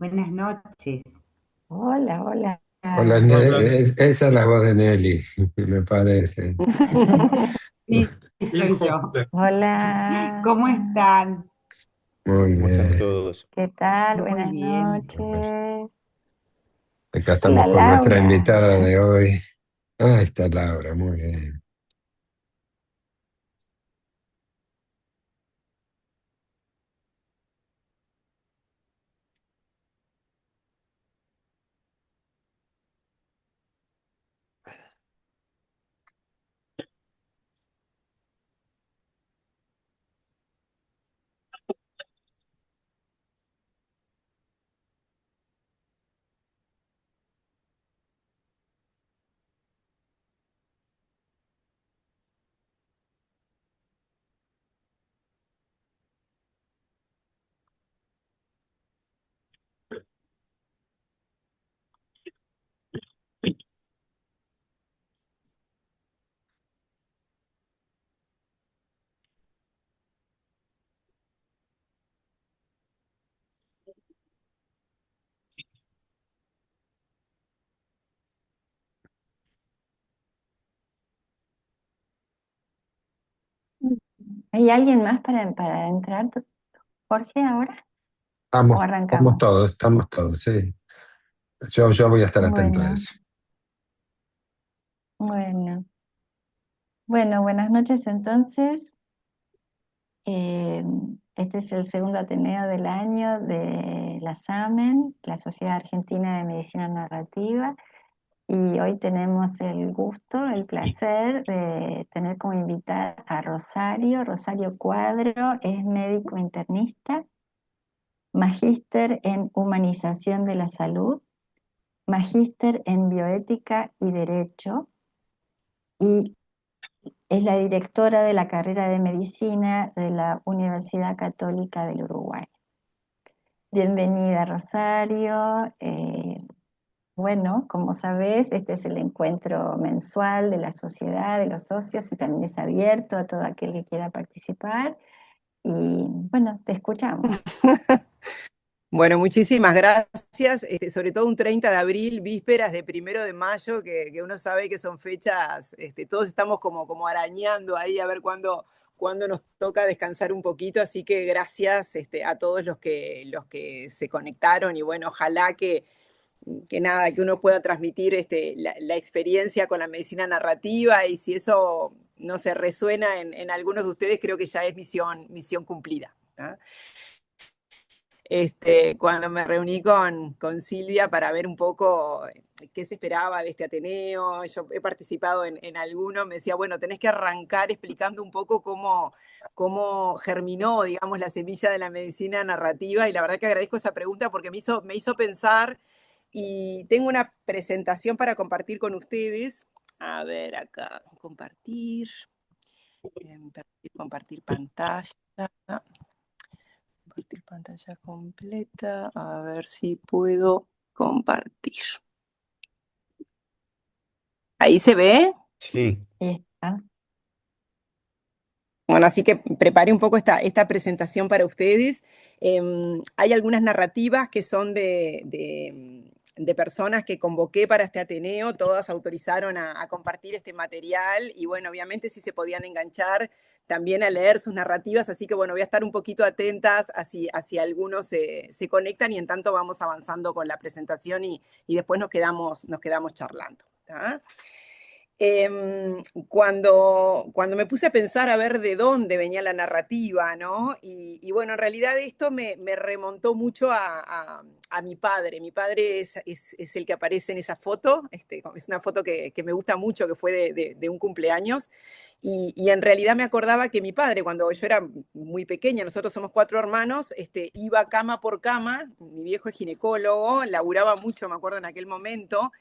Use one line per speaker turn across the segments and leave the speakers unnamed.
Buenas noches.
Hola, hola.
Hola, esa es la voz de Nelly, me parece.
Sí, soy yo.
Hola.
¿Cómo están?
Muy
¿Cómo están
bien.
todos?
¿Qué tal?
Muy
Buenas
bien.
noches.
Acá
Hola,
estamos con nuestra
Laura.
invitada de hoy. Ah, está Laura, muy bien.
¿Hay alguien más para entrar, Jorge, ahora? ¿O arrancamos?
Estamos todos, sí. Yo voy a estar atento a
Bueno,
eso.
bueno. Bueno, buenas noches entonces. Eh, este es el segundo Ateneo del año de la SAMEN, la Sociedad Argentina de Medicina Narrativa. Y hoy tenemos el gusto, el placer de tener como invitada a Rosario Cuadro, es médico internista, magíster en humanización de la salud, magíster en bioética y derecho, y es la directora de la carrera de medicina de la Universidad Católica del Uruguay. Bienvenida, Rosario. Bueno, como sabes, este es el encuentro mensual de la sociedad, de los socios, y también es abierto a todo aquel que quiera participar. Y bueno, te escuchamos.
Bueno, muchísimas gracias. Sobre todo un 30 de abril, vísperas de 1 de mayo, que uno sabe que son fechas, todos estamos como arañando ahí a ver cuándo nos toca descansar un poquito. Así que gracias a todos los que se conectaron y bueno, ojalá que nada, que uno pueda transmitir la experiencia con la medicina narrativa, y si eso no se resuena en algunos de ustedes, creo que ya es misión cumplida, ¿ah? Cuando me reuní con Silvia para ver un poco qué se esperaba de este Ateneo, yo he participado en alguno, me decía, bueno, tenés que arrancar explicando un poco cómo germinó, digamos, la semilla de la medicina narrativa, y la verdad que agradezco esa pregunta porque me hizo pensar, y tengo una presentación para compartir con ustedes. A ver, acá, compartir pantalla. Compartir pantalla completa, a ver si puedo compartir. ¿Ahí se ve?
Sí,
Ahí está.
Bueno, así que preparé un poco esta presentación para ustedes. Hay algunas narrativas que son de personas que convoqué para este Ateneo, todas autorizaron a compartir este material, y bueno, obviamente sí se podían enganchar también a leer sus narrativas, así que bueno, voy a estar un poquito atentas a si algunos se conectan, y en tanto vamos avanzando con la presentación, y después nos quedamos charlando, ¿tá? Cuando me puse a pensar a ver de dónde venía la narrativa, ¿no? Y bueno, en realidad esto me remontó mucho a mi padre. Mi padre es el que aparece en esa foto. Es una foto que me gusta mucho, que fue de un cumpleaños. Y en realidad me acordaba que mi padre, cuando yo era muy pequeña, nosotros somos 4 hermanos, iba cama por cama. Mi viejo es ginecólogo, laburaba mucho, me acuerdo, en aquel momento.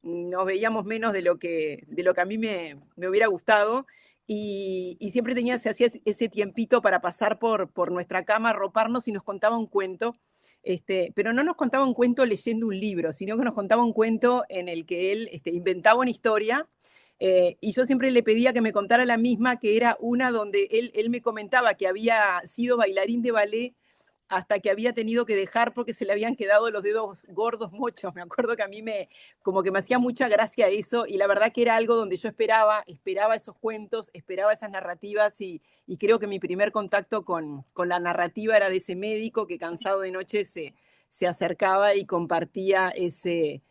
Nos veíamos menos de lo que a mí me hubiera gustado, y siempre se hacía ese tiempito para pasar por nuestra cama, arroparnos, y nos contaba un cuento. Pero no nos contaba un cuento leyendo un libro, sino que nos contaba un cuento en el que él inventaba una historia, y yo siempre le pedía que me contara la misma, que era una donde él me comentaba que había sido bailarín de ballet hasta que había tenido que dejar porque se le habían quedado los dedos gordos mochos. Me acuerdo que a mí como que me hacía mucha gracia eso, y la verdad que era algo donde yo esperaba esos cuentos, esperaba esas narrativas, y creo que mi primer contacto con la narrativa era de ese médico que cansado de noche se acercaba y compartía ese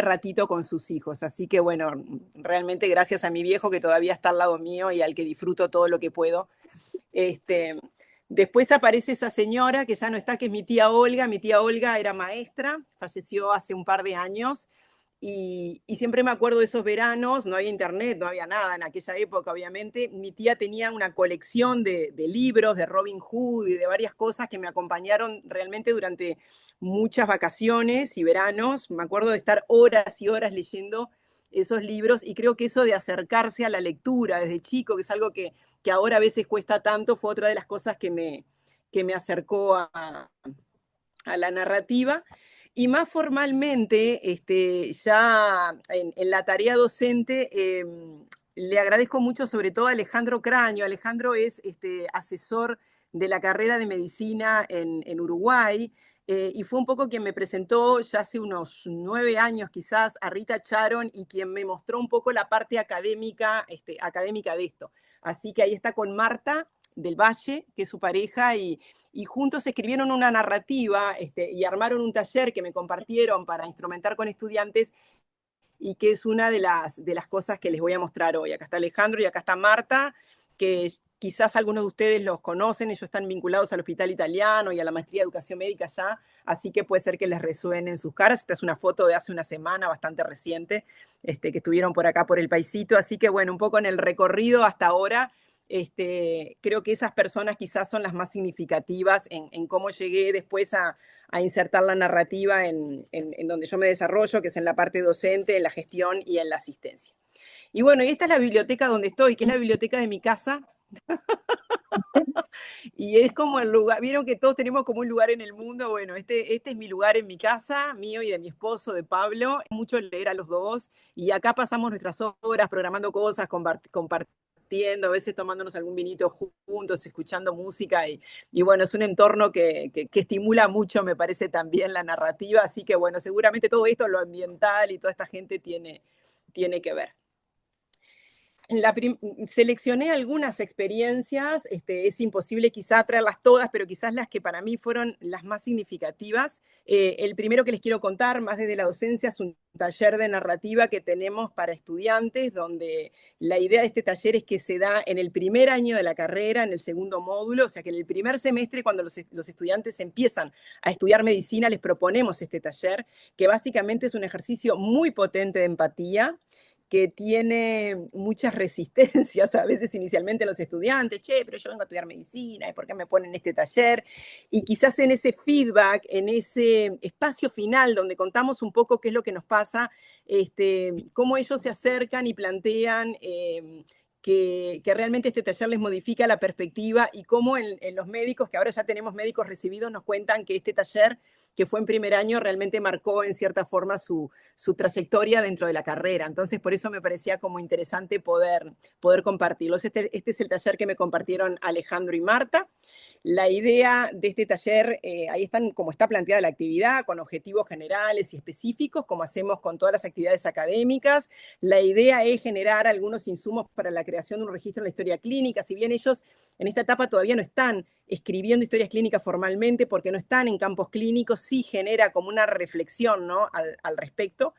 ratito con sus hijos. Así que bueno, realmente gracias a mi viejo que todavía está al lado mío y al que disfruto todo lo que puedo. Después aparece esa señora que ya no está, que es mi tía Olga. Mi tía Olga era maestra, falleció hace un par de años, y siempre me acuerdo de esos veranos. No había internet, no había nada en aquella época, obviamente. Mi tía tenía una colección de libros de Robin Hood y de varias cosas que me acompañaron realmente durante muchas vacaciones y veranos. Me acuerdo de estar horas y horas leyendo esos libros, y creo que eso de acercarse a la lectura desde chico, que es algo que ahora a veces cuesta tanto, fue otra de las cosas que me acercó a la narrativa. Y más formalmente, ya en la tarea docente, le agradezco mucho sobre todo a Alejandro Craño. Alejandro es asesor de la carrera de medicina en Uruguay, y fue un poco quien me presentó ya hace unos 9 años quizás a Rita Charon, y quien me mostró un poco la parte académica, académica de esto. Así que ahí está con Marta del Valle, que es su pareja, y juntos escribieron una narrativa, y armaron un taller que me compartieron para instrumentar con estudiantes, y que es una de las cosas que les voy a mostrar hoy. Acá está Alejandro y acá está Marta, que quizás algunos de ustedes los conocen. Ellos están vinculados al Hospital Italiano y a la Maestría de Educación Médica ya, así que puede ser que les resuenen sus caras. Esta es una foto de hace una semana, bastante reciente, que estuvieron por acá por el paisito. Así que bueno, un poco en el recorrido hasta ahora, creo que esas personas quizás son las más significativas en cómo llegué después a insertar la narrativa en donde yo me desarrollo, que es en la parte docente, en la gestión y en la asistencia. Y bueno, y esta es la biblioteca donde estoy, que es la biblioteca de mi casa. Y es como el lugar, vieron que todos tenemos como un lugar en el mundo. Bueno, este es mi lugar en mi casa, mío y de mi esposo, de Pablo. Mucho leer a los dos, y acá pasamos nuestras horas programando cosas, compartiendo, a veces tomándonos algún vinito juntos, escuchando música, y bueno, es un entorno que estimula mucho, me parece, también la narrativa. Así que bueno, seguramente todo esto, lo ambiental y toda esta gente tiene que ver. Seleccioné algunas experiencias, es imposible quizá traerlas todas, pero quizás las que para mí fueron las más significativas. El primero que les quiero contar, más desde la docencia, es un taller de narrativa que tenemos para estudiantes, donde la idea de este taller es que se da en el primer año de la carrera, en el segundo módulo. O sea que en el primer semestre, cuando los estudiantes empiezan a estudiar medicina, les proponemos este taller, que básicamente es un ejercicio muy potente de empatía, que tiene muchas resistencias a veces inicialmente los estudiantes. Che, pero yo vengo a estudiar medicina, ¿y por qué me ponen este taller? Y quizás en ese feedback, en ese espacio final donde contamos un poco qué es lo que nos pasa, cómo ellos se acercan y plantean que realmente este taller les modifica la perspectiva, y cómo en los médicos, que ahora ya tenemos médicos recibidos, nos cuentan que este taller, que fue en primer año, realmente marcó en cierta forma su trayectoria dentro de la carrera. Entonces, por eso me parecía como interesante poder compartirlos. Este es el taller que me compartieron Alejandro y Marta. La idea de este taller, ahí están como está planteada la actividad, con objetivos generales y específicos, como hacemos con todas las actividades académicas. La idea es generar algunos insumos para la creación de un registro en la historia clínica. Si bien ellos en esta etapa todavía no están escribiendo historias clínicas formalmente, porque no están en campos clínicos, sí genera como una reflexión, ¿no?, al respecto.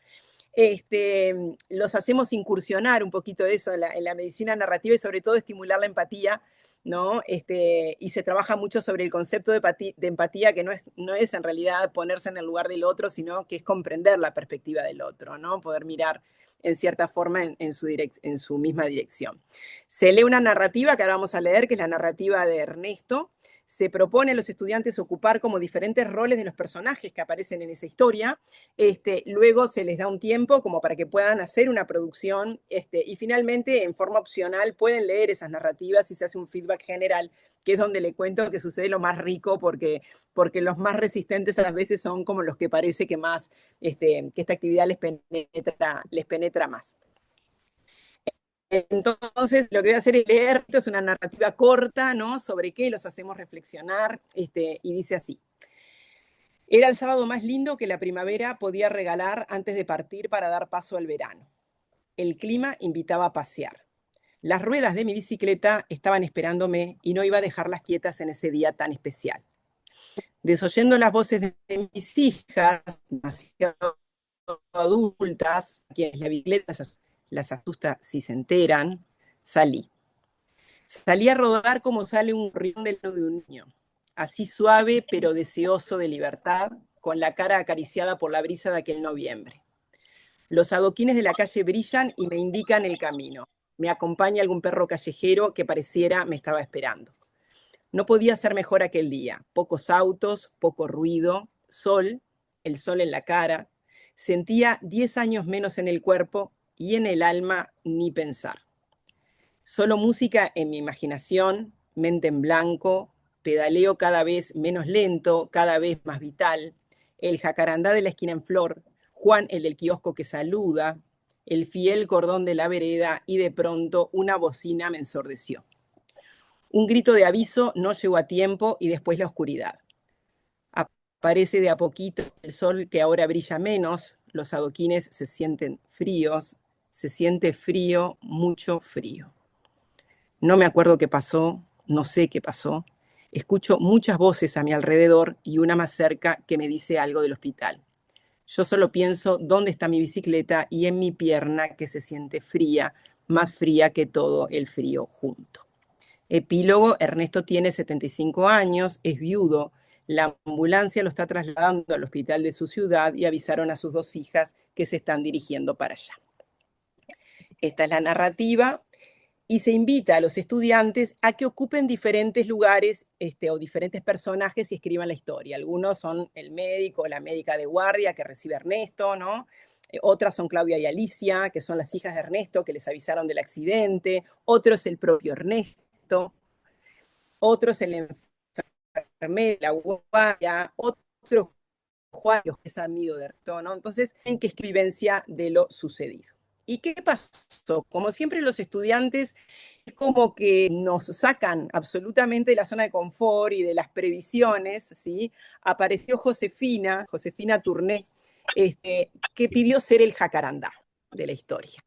Los hacemos incursionar un poquito de eso en la medicina narrativa, y sobre todo estimular la empatía, ¿no? Y se trabaja mucho sobre el concepto de empatía, que no es en realidad ponerse en el lugar del otro, sino que es comprender la perspectiva del otro, ¿no? Poder mirar en cierta forma en su misma dirección. Se lee una narrativa que ahora vamos a leer, que es la narrativa de Ernesto. Se propone a los estudiantes ocupar como diferentes roles de los personajes que aparecen en esa historia. Luego se les da un tiempo como para que puedan hacer una producción, y finalmente, en forma opcional, pueden leer esas narrativas y se hace un feedback general, que es donde le cuento que sucede lo más rico, porque los más resistentes a veces son como los que parece que que esta actividad les penetra más. Entonces, lo que voy a hacer es leer, esto es una narrativa corta, ¿no? Sobre qué los hacemos reflexionar, y dice así. Era el sábado más lindo que la primavera podía regalar antes de partir para dar paso al verano. El clima invitaba a pasear. Las ruedas de mi bicicleta estaban esperándome y no iba a dejarlas quietas en ese día tan especial. Desoyendo las voces de mis hijas, demasiado adultas, a quienes la bicicleta las asusta si se enteran, salí. Salí a rodar como sale un rión de un niño, así suave pero deseoso de libertad, con la cara acariciada por la brisa de aquel noviembre. Los adoquines de la calle brillan y me indican el camino. Me acompaña algún perro callejero que pareciera me estaba esperando. No podía ser mejor aquel día. Pocos autos, poco ruido, sol, el sol en la cara. Sentía 10 años menos en el cuerpo y en el alma ni pensar. Solo música en mi imaginación, mente en blanco, pedaleo cada vez menos lento, cada vez más vital, el jacarandá de la esquina en flor, Juan el del kiosco que saluda, el fiel cordón de la vereda y de pronto una bocina me ensordeció. Un grito de aviso no llegó a tiempo y después la oscuridad. Aparece de a poquito el sol que ahora brilla menos, los adoquines se sienten fríos, se siente frío, mucho frío. No me acuerdo qué pasó, no sé qué pasó. Escucho muchas voces a mi alrededor y una más cerca que me dice algo del hospital. Yo solo pienso dónde está mi bicicleta y en mi pierna que se siente fría, más fría que todo el frío junto. Epílogo, Ernesto tiene 75 años, es viudo. La ambulancia lo está trasladando al hospital de su ciudad y avisaron a sus 2 hijas que se están dirigiendo para allá. Esta es la narrativa. Y se invita a los estudiantes a que ocupen diferentes lugares o diferentes personajes y escriban la historia. Algunos son el médico o la médica de guardia que recibe a Ernesto, ¿no? Otras son Claudia y Alicia, que son las hijas de Ernesto que les avisaron del accidente. Otro es el propio Ernesto. Otro es el enfermero, la guardia. Otro Juan, que es amigo de Ernesto, ¿no? Entonces, en qué vivencia de lo sucedido. ¿Y qué pasó? Como siempre los estudiantes es como que nos sacan absolutamente de la zona de confort y de las previsiones, ¿sí? Apareció Josefina Tourné, que pidió ser el jacarandá de la historia.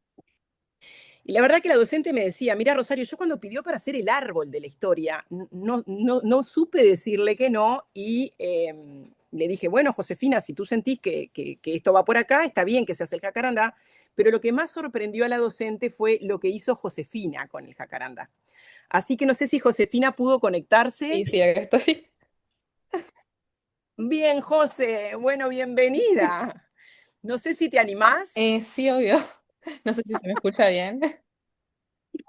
Y la verdad que la docente me decía, mira Rosario, yo cuando pidió para ser el árbol de la historia, no supe decirle que no y le dije, bueno, Josefina, si tú sentís que esto va por acá, está bien que seas el jacarandá, pero lo que más sorprendió a la docente fue lo que hizo Josefina con el jacarandá. Así que no sé si Josefina pudo conectarse.
Sí, sí, acá estoy.
Bien, José, bueno, bienvenida. No sé si te animás.
Sí, obvio. No sé si se me escucha bien.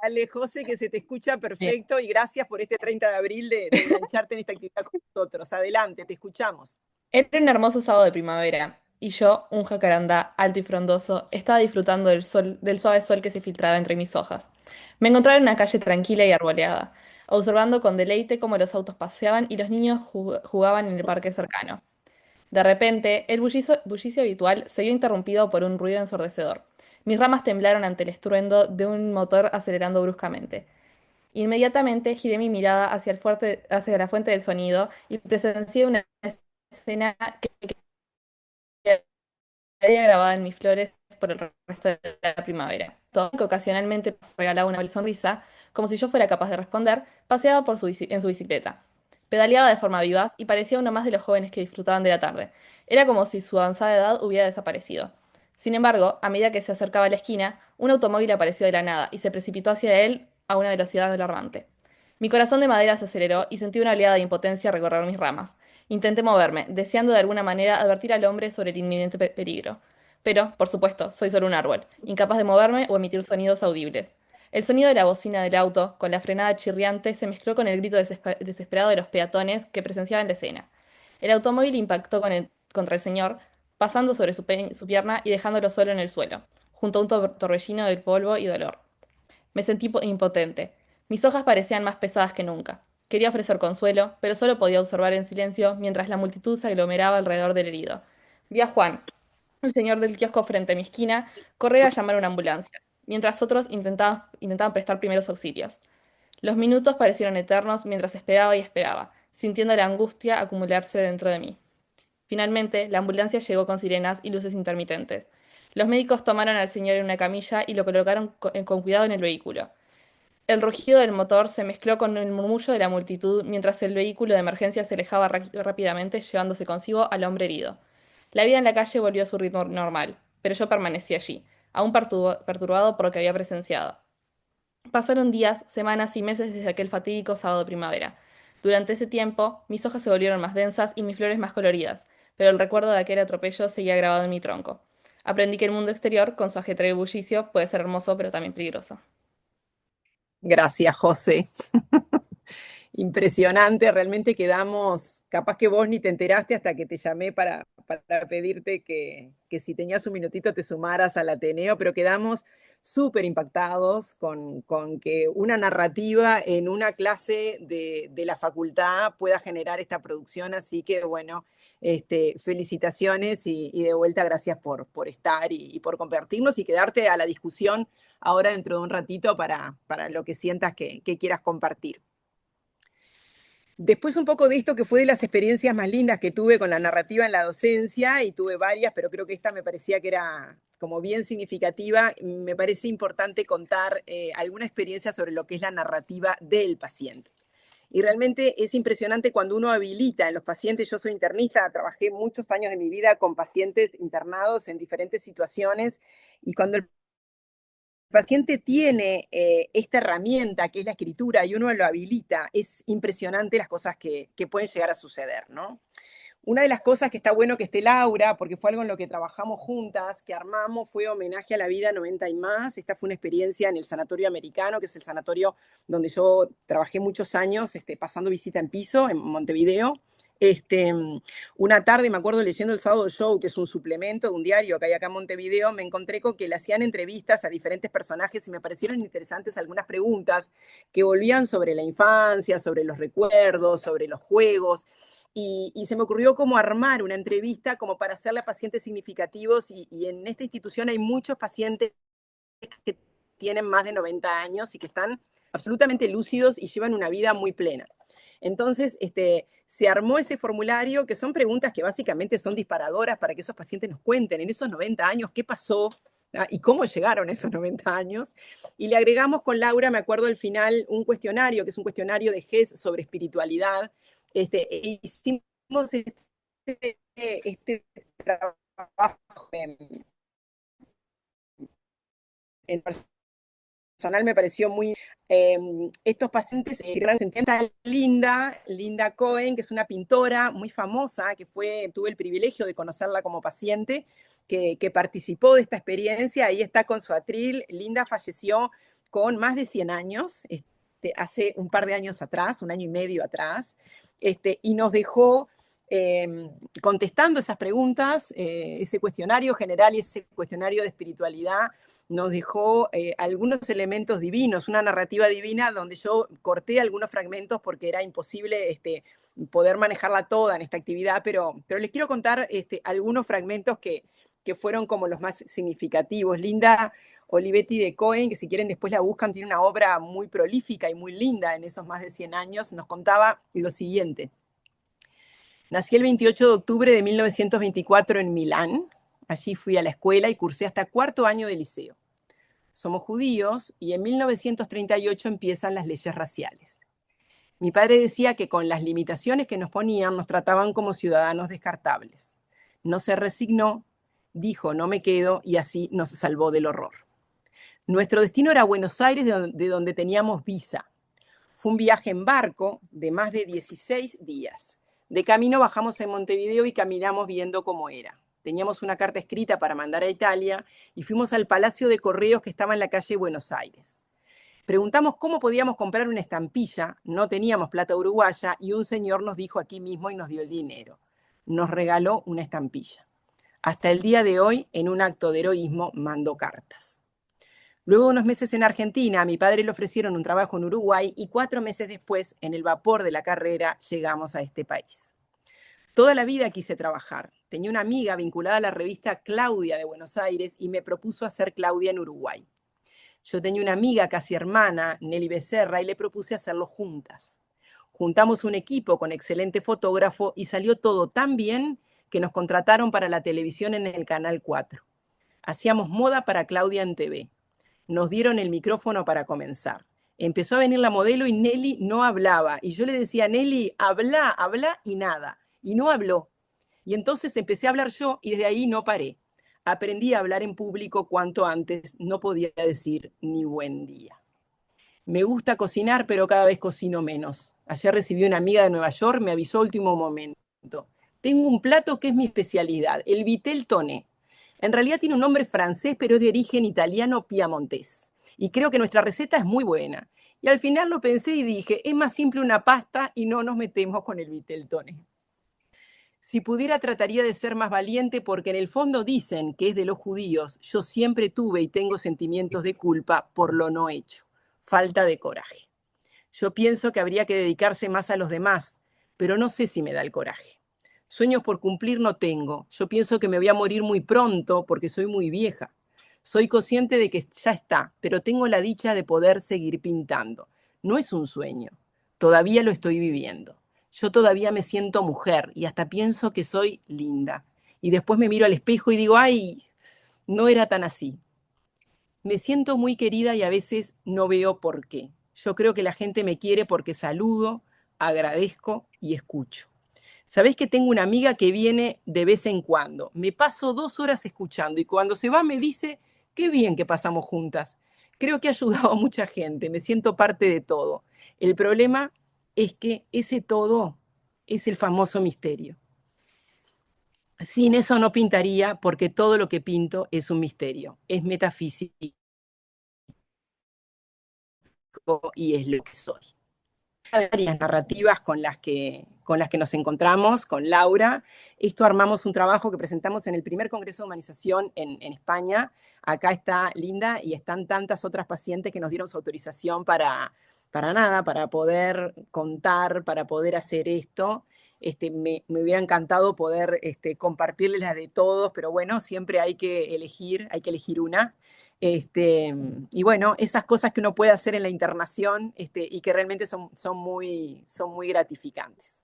Dale, José, que se te escucha
Bien.
perfecto y gracias por este 30 de abril de engancharte en esta actividad con nosotros. Adelante, te escuchamos.
Era un hermoso sábado de primavera y yo, un jacarandá alto y frondoso, estaba disfrutando del sol, del suave sol que se filtraba entre mis hojas. Me encontraba en una calle tranquila y arboleada, observando con deleite cómo los autos paseaban y los niños jugaban en el parque cercano. De repente, el bullicio habitual se vio interrumpido por un ruido ensordecedor. Mis ramas temblaron ante el estruendo de un motor acelerando bruscamente. Inmediatamente giré mi mirada hacia la fuente del sonido y presencié una escena que quedaría grabada en mis flores por el resto de la primavera. Todo que ocasionalmente regalaba una sonrisa, como si yo fuera capaz de responder, paseaba en su bicicleta. Pedaleaba de forma vivaz y parecía uno más de los jóvenes que disfrutaban de la tarde. Era como si su avanzada edad hubiera desaparecido. Sin embargo, a medida que se acercaba a la esquina, un automóvil apareció de la nada y se precipitó hacia él a una velocidad alarmante. Mi corazón de madera se aceleró y sentí una oleada de impotencia recorrer mis ramas. Intenté moverme, deseando de alguna manera advertir al hombre sobre el inminente peligro. Pero, por supuesto, soy solo un árbol, incapaz de moverme o emitir sonidos audibles. El sonido de la bocina del auto, con la frenada chirriante, se mezcló con el grito desesperado de los peatones que presenciaban la escena. El automóvil impactó contra el señor, pasando sobre su pierna y dejándolo solo en el suelo, junto a un torbellino de polvo y dolor. Me sentí impotente. Mis hojas parecían más pesadas que nunca. Quería ofrecer consuelo, pero solo podía observar en silencio mientras la multitud se aglomeraba alrededor del herido. Vi a Juan, el señor del kiosco frente a mi esquina, correr a llamar a una ambulancia. mientras otros intentaban prestar primeros auxilios. Los minutos parecieron eternos mientras esperaba y esperaba, sintiendo la angustia acumularse dentro de mí. Finalmente, la ambulancia llegó con sirenas y luces intermitentes. Los médicos tomaron al señor en una camilla y lo colocaron con cuidado en el vehículo. El rugido del motor se mezcló con el murmullo de la multitud mientras el vehículo de emergencia se alejaba rápidamente, llevándose consigo al hombre herido. La vida en la calle volvió a su ritmo normal, pero yo permanecí allí, aún perturbado por lo que había presenciado. Pasaron días, semanas y meses desde aquel fatídico sábado de primavera. Durante ese tiempo, mis hojas se volvieron más densas y mis flores más coloridas, pero el recuerdo de aquel atropello seguía grabado en mi tronco. Aprendí que el mundo exterior, con su ajetreo y bullicio, puede ser hermoso, pero también peligroso.
Gracias, José. Impresionante, realmente quedamos, capaz que vos ni te enteraste hasta que te llamé para pedirte que si tenías un minutito te sumaras al Ateneo, pero quedamos súper impactados con que una narrativa en una clase de la facultad pueda generar esta producción, así que bueno, felicitaciones y de vuelta gracias por estar y por compartirnos y quedarte a la discusión ahora dentro de un ratito para lo que sientas que quieras compartir. Después un poco de esto que fue de las experiencias más lindas que tuve con la narrativa en la docencia, y tuve varias, pero creo que esta me parecía que era como bien significativa. Me parece importante contar alguna experiencia sobre lo que es la narrativa del paciente. Y realmente es impresionante cuando uno habilita en los pacientes. Yo soy internista, trabajé muchos años de mi vida con pacientes internados en diferentes situaciones, y cuando el paciente tiene esta herramienta que es la escritura y uno lo habilita, es impresionante las cosas que pueden llegar a suceder, ¿no? Una de las cosas que está bueno que esté Laura, porque fue algo en lo que trabajamos juntas, que armamos, fue Homenaje a la Vida 90 y Más. Esta fue una experiencia en el Sanatorio Americano, que es el sanatorio donde yo trabajé muchos años, pasando visita en piso, en Montevideo. Una tarde, me acuerdo, leyendo el Sábado Show, que es un suplemento de un diario que hay acá en Montevideo, me encontré con que le hacían entrevistas a diferentes personajes y me parecieron interesantes algunas preguntas que volvían sobre la infancia, sobre los recuerdos, sobre los juegos. Y se me ocurrió como armar una entrevista como para hacerle a pacientes significativos, y en esta institución hay muchos pacientes que tienen más de 90 años y que están absolutamente lúcidos y llevan una vida muy plena. Entonces, se armó ese formulario, que son preguntas que básicamente son disparadoras para que esos pacientes nos cuenten en esos 90 años qué pasó, ¿ah? Y cómo llegaron a esos 90 años. Y le agregamos con Laura, me acuerdo al final, un cuestionario, que es un cuestionario de GES sobre espiritualidad. Hicimos este trabajo en personal, me pareció muy... estos pacientes se entienden. Linda Cohen, que es una pintora muy famosa, que tuve el privilegio de conocerla como paciente, que participó de esta experiencia. Ahí está con su atril. Linda falleció con más de 100 años, hace un par de años atrás, un año y medio atrás, y nos dejó contestando esas preguntas, ese cuestionario general y ese cuestionario de espiritualidad nos dejó algunos elementos divinos, una narrativa divina donde yo corté algunos fragmentos porque era imposible poder manejarla toda en esta actividad, pero les quiero contar algunos fragmentos que fueron como los más significativos. Linda Olivetti de Cohen, que si quieren después la buscan, tiene una obra muy prolífica y muy linda en esos más de 100 años, nos contaba lo siguiente. Nací el 28 de octubre de 1924 en Milán. Allí fui a la escuela y cursé hasta cuarto año de liceo. Somos judíos y en 1938 empiezan las leyes raciales. Mi padre decía que con las limitaciones que nos ponían nos trataban como ciudadanos descartables. No se resignó, dijo no me quedo, y así nos salvó del horror. Nuestro destino era Buenos Aires, de donde teníamos visa. Fue un viaje en barco de más de 16 días. De camino bajamos en Montevideo y caminamos viendo cómo era. Teníamos una carta escrita para mandar a Italia y fuimos al Palacio de Correos que estaba en la calle Buenos Aires. Preguntamos cómo podíamos comprar una estampilla, no teníamos plata uruguaya, y un señor nos dijo aquí mismo y nos dio el dinero. Nos regaló una estampilla. Hasta el día de hoy, en un acto de heroísmo, mandó cartas. Luego de unos meses en Argentina, a mi padre le ofrecieron un trabajo en Uruguay y 4 meses después, en el vapor de la carrera, llegamos a este país. Toda la vida quise trabajar. Tenía una amiga vinculada a la revista Claudia de Buenos Aires y me propuso hacer Claudia en Uruguay. Yo tenía una amiga casi hermana, Nelly Becerra, y le propuse hacerlo juntas. Juntamos un equipo con excelente fotógrafo y salió todo tan bien que nos contrataron para la televisión en el Canal 4. Hacíamos moda para Claudia en TV. Nos dieron el micrófono para comenzar. Empezó a venir la modelo y Nelly no hablaba. Y yo le decía, Nelly, habla, habla y nada. Y no habló. Y entonces empecé a hablar yo y desde ahí no paré. Aprendí a hablar en público cuanto antes no podía decir ni buen día. Me gusta cocinar, pero cada vez cocino menos. Ayer recibí una amiga de Nueva York, me avisó a último momento. Tengo un plato que es mi especialidad, el vitel toné. En realidad tiene un nombre francés, pero es de origen italiano piamontés. Y creo que nuestra receta es muy buena. Y al final lo pensé y dije, es más simple una pasta y no nos metemos con el vitel toné. Si pudiera, trataría de ser más valiente porque en el fondo dicen que es de los judíos. Yo siempre tuve y tengo sentimientos de culpa por lo no hecho. Falta de coraje. Yo pienso que habría que dedicarse más a los demás, pero no sé si me da el coraje. Sueños por cumplir no tengo. Yo pienso que me voy a morir muy pronto porque soy muy vieja. Soy consciente de que ya está, pero tengo la dicha de poder seguir pintando. No es un sueño. Todavía lo estoy viviendo. Yo todavía me siento mujer y hasta pienso que soy linda. Y después me miro al espejo y digo, ay, no era tan así. Me siento muy querida y a veces no veo por qué. Yo creo que la gente me quiere porque saludo, agradezco y escucho. Sabés que tengo una amiga que viene de vez en cuando. Me paso 2 horas escuchando y cuando se va me dice, qué bien que pasamos juntas. Creo que ha ayudado a mucha gente, me siento parte de todo. El problema es que ese todo es el famoso misterio. Sin eso no pintaría porque todo lo que pinto es un misterio, es metafísico y es lo que soy. Hay varias narrativas con las que nos encontramos, con Laura. Esto armamos un trabajo que presentamos en el primer Congreso de Humanización en España. Acá está Linda y están tantas otras pacientes que nos dieron su autorización para nada, para poder contar, para poder hacer esto. Me hubiera encantado poder compartirles las de todos, pero bueno, siempre hay que elegir una. Y bueno, esas cosas que uno puede hacer en la internación y que realmente son muy gratificantes.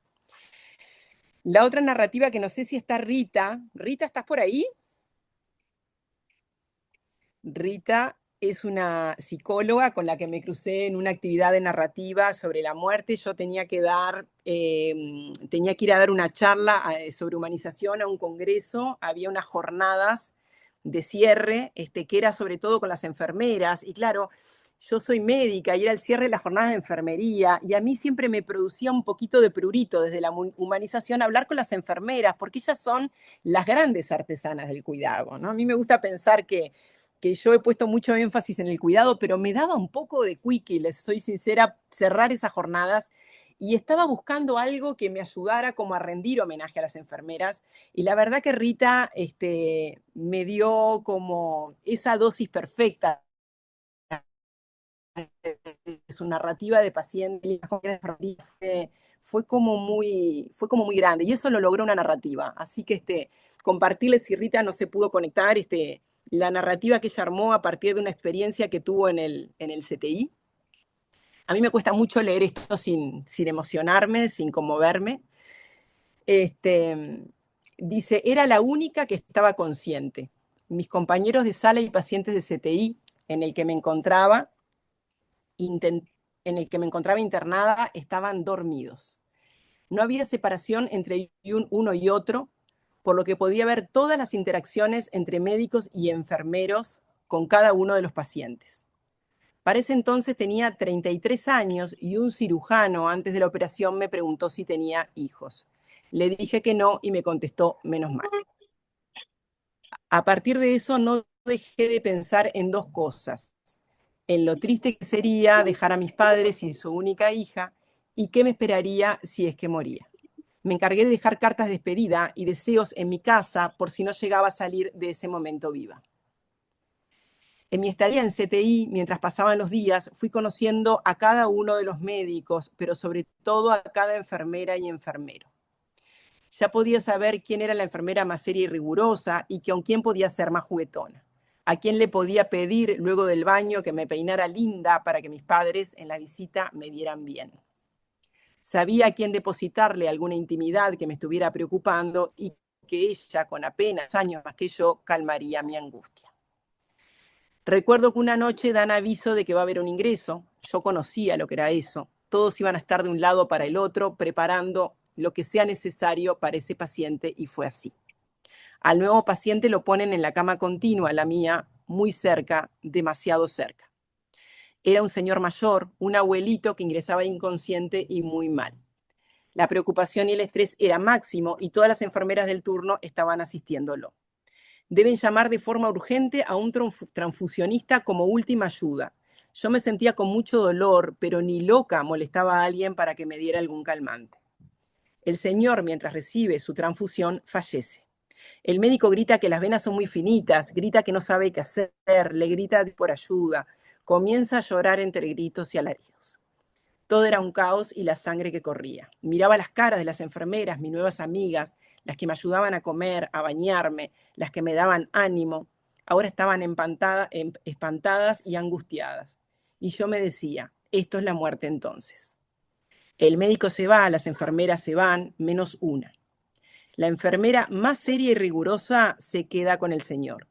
La otra narrativa que no sé si está Rita. Rita, ¿estás por ahí? Rita es una psicóloga con la que me crucé en una actividad de narrativa sobre la muerte. Yo tenía que ir a dar una charla sobre humanización a un congreso. Había unas jornadas de cierre, que era sobre todo con las enfermeras. Y claro, yo soy médica y era el cierre de las jornadas de enfermería. Y a mí siempre me producía un poquito de prurito desde la humanización hablar con las enfermeras, porque ellas son las grandes artesanas del cuidado, ¿no? A mí me gusta pensar que yo he puesto mucho énfasis en el cuidado, pero me daba un poco de quickie, les soy sincera, cerrar esas jornadas y estaba buscando algo que me ayudara como a rendir homenaje a las enfermeras y la verdad que Rita me dio como esa dosis perfecta de su narrativa de paciente, fue como muy grande y eso lo logró una narrativa, así que compartirles si Rita no se pudo conectar, la narrativa que ella armó a partir de una experiencia que tuvo en el CTI. A mí me cuesta mucho leer esto sin emocionarme, sin conmoverme. Dice, era la única que estaba consciente. Mis compañeros de sala y pacientes de CTI en el que me encontraba internada estaban dormidos. No había separación entre uno y otro, por lo que podía ver todas las interacciones entre médicos y enfermeros con cada uno de los pacientes. Para ese entonces tenía 33 años y un cirujano antes de la operación me preguntó si tenía hijos. Le dije que no y me contestó menos mal. A partir de eso no dejé de pensar en 2 cosas. En lo triste que sería dejar a mis padres sin su única hija y qué me esperaría si es que moría. Me encargué de dejar cartas de despedida y deseos en mi casa por si no llegaba a salir de ese momento viva. En mi estadía en CTI, mientras pasaban los días, fui conociendo a cada uno de los médicos, pero sobre todo a cada enfermera y enfermero. Ya podía saber quién era la enfermera más seria y rigurosa y con quién podía ser más juguetona. ¿A quién le podía pedir luego del baño que me peinara linda para que mis padres en la visita me vieran bien? Sabía a quién depositarle alguna intimidad que me estuviera preocupando y que ella, con apenas años más que yo, calmaría mi angustia. Recuerdo que una noche dan aviso de que va a haber un ingreso. Yo conocía lo que era eso. Todos iban a estar de un lado para el otro, preparando lo que sea necesario para ese paciente, y fue así. Al nuevo paciente lo ponen en la cama continua, la mía, muy cerca, demasiado cerca. Era un señor mayor, un abuelito que ingresaba inconsciente y muy mal. La preocupación y el estrés era máximo y todas las enfermeras del turno estaban asistiéndolo. Deben llamar de forma urgente a un transfusionista como última ayuda. Yo me sentía con mucho dolor, pero ni loca molestaba a alguien para que me diera algún calmante. El señor, mientras recibe su transfusión, fallece. El médico grita que las venas son muy finitas, grita que no sabe qué hacer, le grita por ayuda. Comienza a llorar entre gritos y alaridos. Todo era un caos y la sangre que corría. Miraba las caras de las enfermeras, mis nuevas amigas, las que me ayudaban a comer, a bañarme, las que me daban ánimo. Ahora estaban espantadas y angustiadas. Y yo me decía, esto es la muerte entonces. El médico se va, las enfermeras se van, menos una. La enfermera más seria y rigurosa se queda con el señor.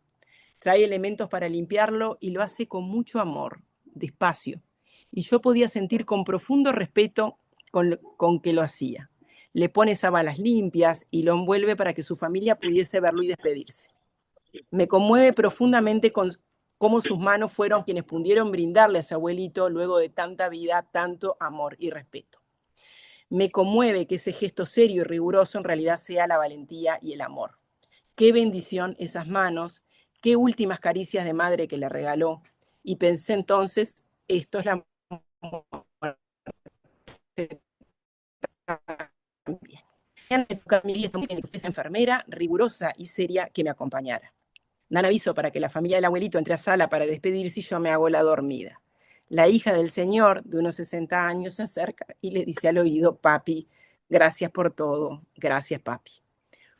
Trae elementos para limpiarlo y lo hace con mucho amor, despacio. Y yo podía sentir con profundo respeto con que lo hacía. Le pone sábanas limpias y lo envuelve para que su familia pudiese verlo y despedirse. Me conmueve profundamente cómo sus manos fueron quienes pudieron brindarle a ese abuelito, luego de tanta vida, tanto amor y respeto. Me conmueve que ese gesto serio y riguroso en realidad sea la valentía y el amor. Qué bendición esas manos, qué últimas caricias de madre que le regaló. Y pensé entonces, esto es la muerte también. Me toca a mí esa enfermera rigurosa y seria que me acompañara. Dan aviso para que la familia del abuelito entre a sala para despedirse y yo me hago la dormida. La hija del señor, de unos 60 años, se acerca y le dice al oído, papi, gracias por todo, gracias papi.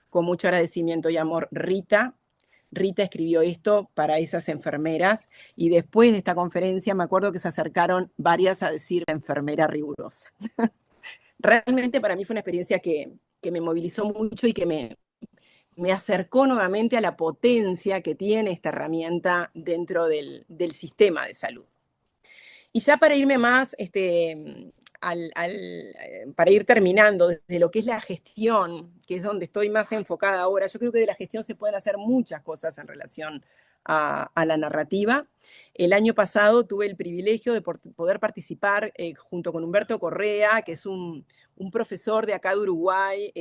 Con mucho agradecimiento y amor, Rita. Rita escribió esto para esas enfermeras y después de esta conferencia me acuerdo que se acercaron varias a decir la enfermera rigurosa. Realmente para mí fue una experiencia que me movilizó mucho y que me acercó nuevamente a la potencia que tiene esta herramienta dentro del sistema de salud. Y ya para irme más, para ir terminando, desde lo que es la gestión, que es donde estoy más enfocada ahora, yo creo que de la gestión se pueden hacer muchas cosas en relación a la narrativa. El año pasado tuve el privilegio de poder participar junto con Humberto Correa, que es un profesor de acá de Uruguay,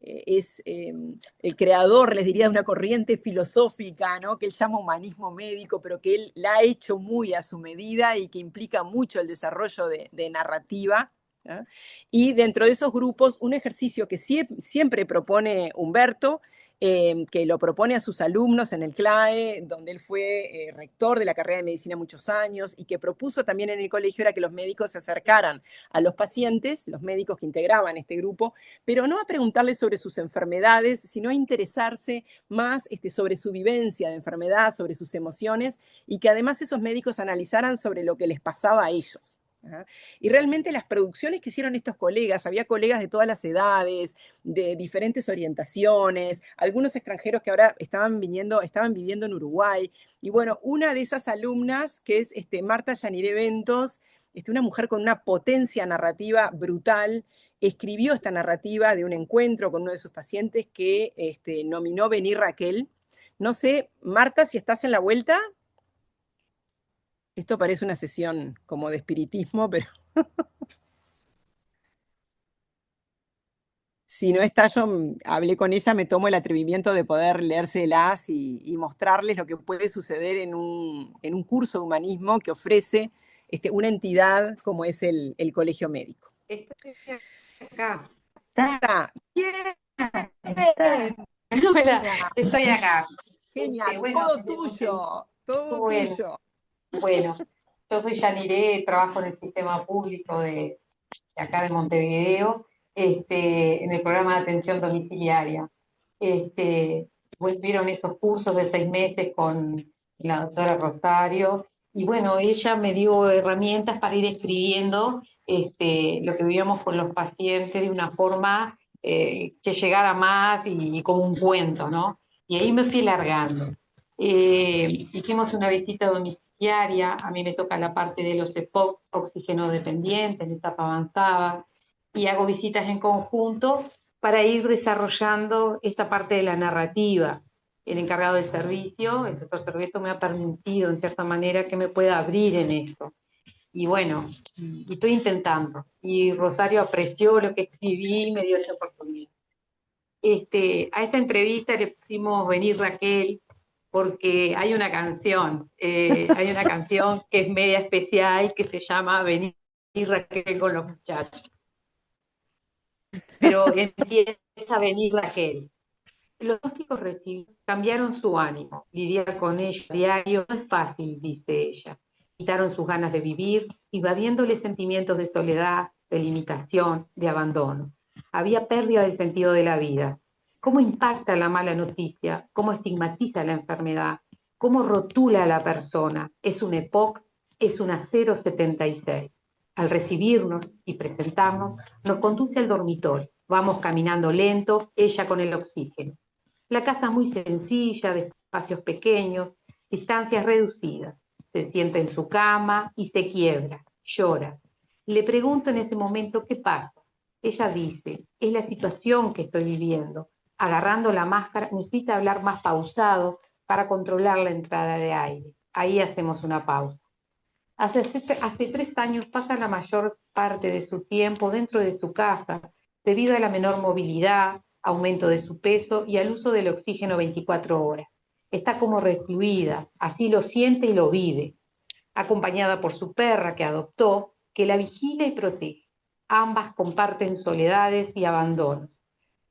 es el creador, les diría, de una corriente filosófica, ¿no?, que él llama humanismo médico, pero que él la ha hecho muy a su medida y que implica mucho el desarrollo de narrativa. ¿Eh? Y dentro de esos grupos, un ejercicio que siempre propone Humberto, que lo propone a sus alumnos en el CLAE, donde él fue rector de la carrera de medicina muchos años, y que propuso también en el colegio, era que los médicos se acercaran a los pacientes, los médicos que integraban este grupo, pero no a preguntarles sobre sus enfermedades, sino a interesarse más sobre su vivencia de enfermedad, sobre sus emociones, y que además esos médicos analizaran sobre lo que les pasaba a ellos. Y realmente las producciones que hicieron estos colegas, había colegas de todas las edades, de diferentes orientaciones, algunos extranjeros que ahora estaban viviendo en Uruguay. Y bueno, una de esas alumnas, que es Marta Yaniré Ventos, una mujer con una potencia narrativa brutal, escribió esta narrativa de un encuentro con uno de sus pacientes que nominó Venir Raquel. No sé, Marta, si estás en la vuelta. Esto parece una sesión como de espiritismo, pero si no está, yo hablé con ella, me tomo el atrevimiento de poder leérselas y mostrarles lo que puede suceder en un curso de humanismo que ofrece una entidad como es el Colegio Médico.
Estoy acá.
Está bien,
Hola, estoy acá.
genial,
Bueno,
todo tuyo, todo
bueno,
tuyo.
bueno, yo soy Yaniré, trabajo en el sistema público de acá de Montevideo, en el programa de atención domiciliaria. Pues vieron estos cursos de 6 meses con la doctora Rosario, y bueno, ella me dio herramientas para ir escribiendo lo que vivíamos con los pacientes de una forma que llegara más y como un cuento, ¿no? Y ahí me fui largando. Hicimos una visita domiciliaria, a mí me toca la parte de los EPOC, oxígeno dependientes, en etapa avanzada, y hago visitas en conjunto para ir desarrollando esta parte de la narrativa. El encargado del servicio, el doctor Cerveto, me ha permitido en cierta manera que me pueda abrir en eso. Y bueno, y estoy intentando. Y Rosario apreció lo que escribí y me dio esa oportunidad. A esta entrevista le pusimos Venir Raquel, porque hay una canción que es media especial que se llama Venir Raquel con los muchachos. Pero empieza a venir Raquel. Los dos chicos recibidos cambiaron su ánimo. Lidiar con ella a diario no es fácil, dice ella. Quitaron sus ganas de vivir, invadiéndole sentimientos de soledad, de limitación, de abandono. Había pérdida del sentido de la vida. ¿Cómo impacta la mala noticia? ¿Cómo estigmatiza la enfermedad? ¿Cómo rotula a la persona? Es un EPOC, es una 076. Al recibirnos y presentarnos, nos conduce al dormitorio. Vamos caminando lento, ella con el oxígeno. La casa es muy sencilla, de espacios pequeños, distancias reducidas. Se sienta en su cama y se quiebra, llora. Le pregunto en ese momento qué pasa. Ella dice, es la situación que estoy viviendo. Agarrando la máscara, necesita hablar más pausado para controlar la entrada de aire. Ahí hacemos una pausa. Hace 3 años pasa la mayor parte de su tiempo dentro de su casa, debido a la menor movilidad, aumento de su peso y al uso del oxígeno 24 horas. Está como recluida, así lo siente y lo vive, acompañada por su perra que adoptó, que la vigila y protege. Ambas comparten soledades y abandonos.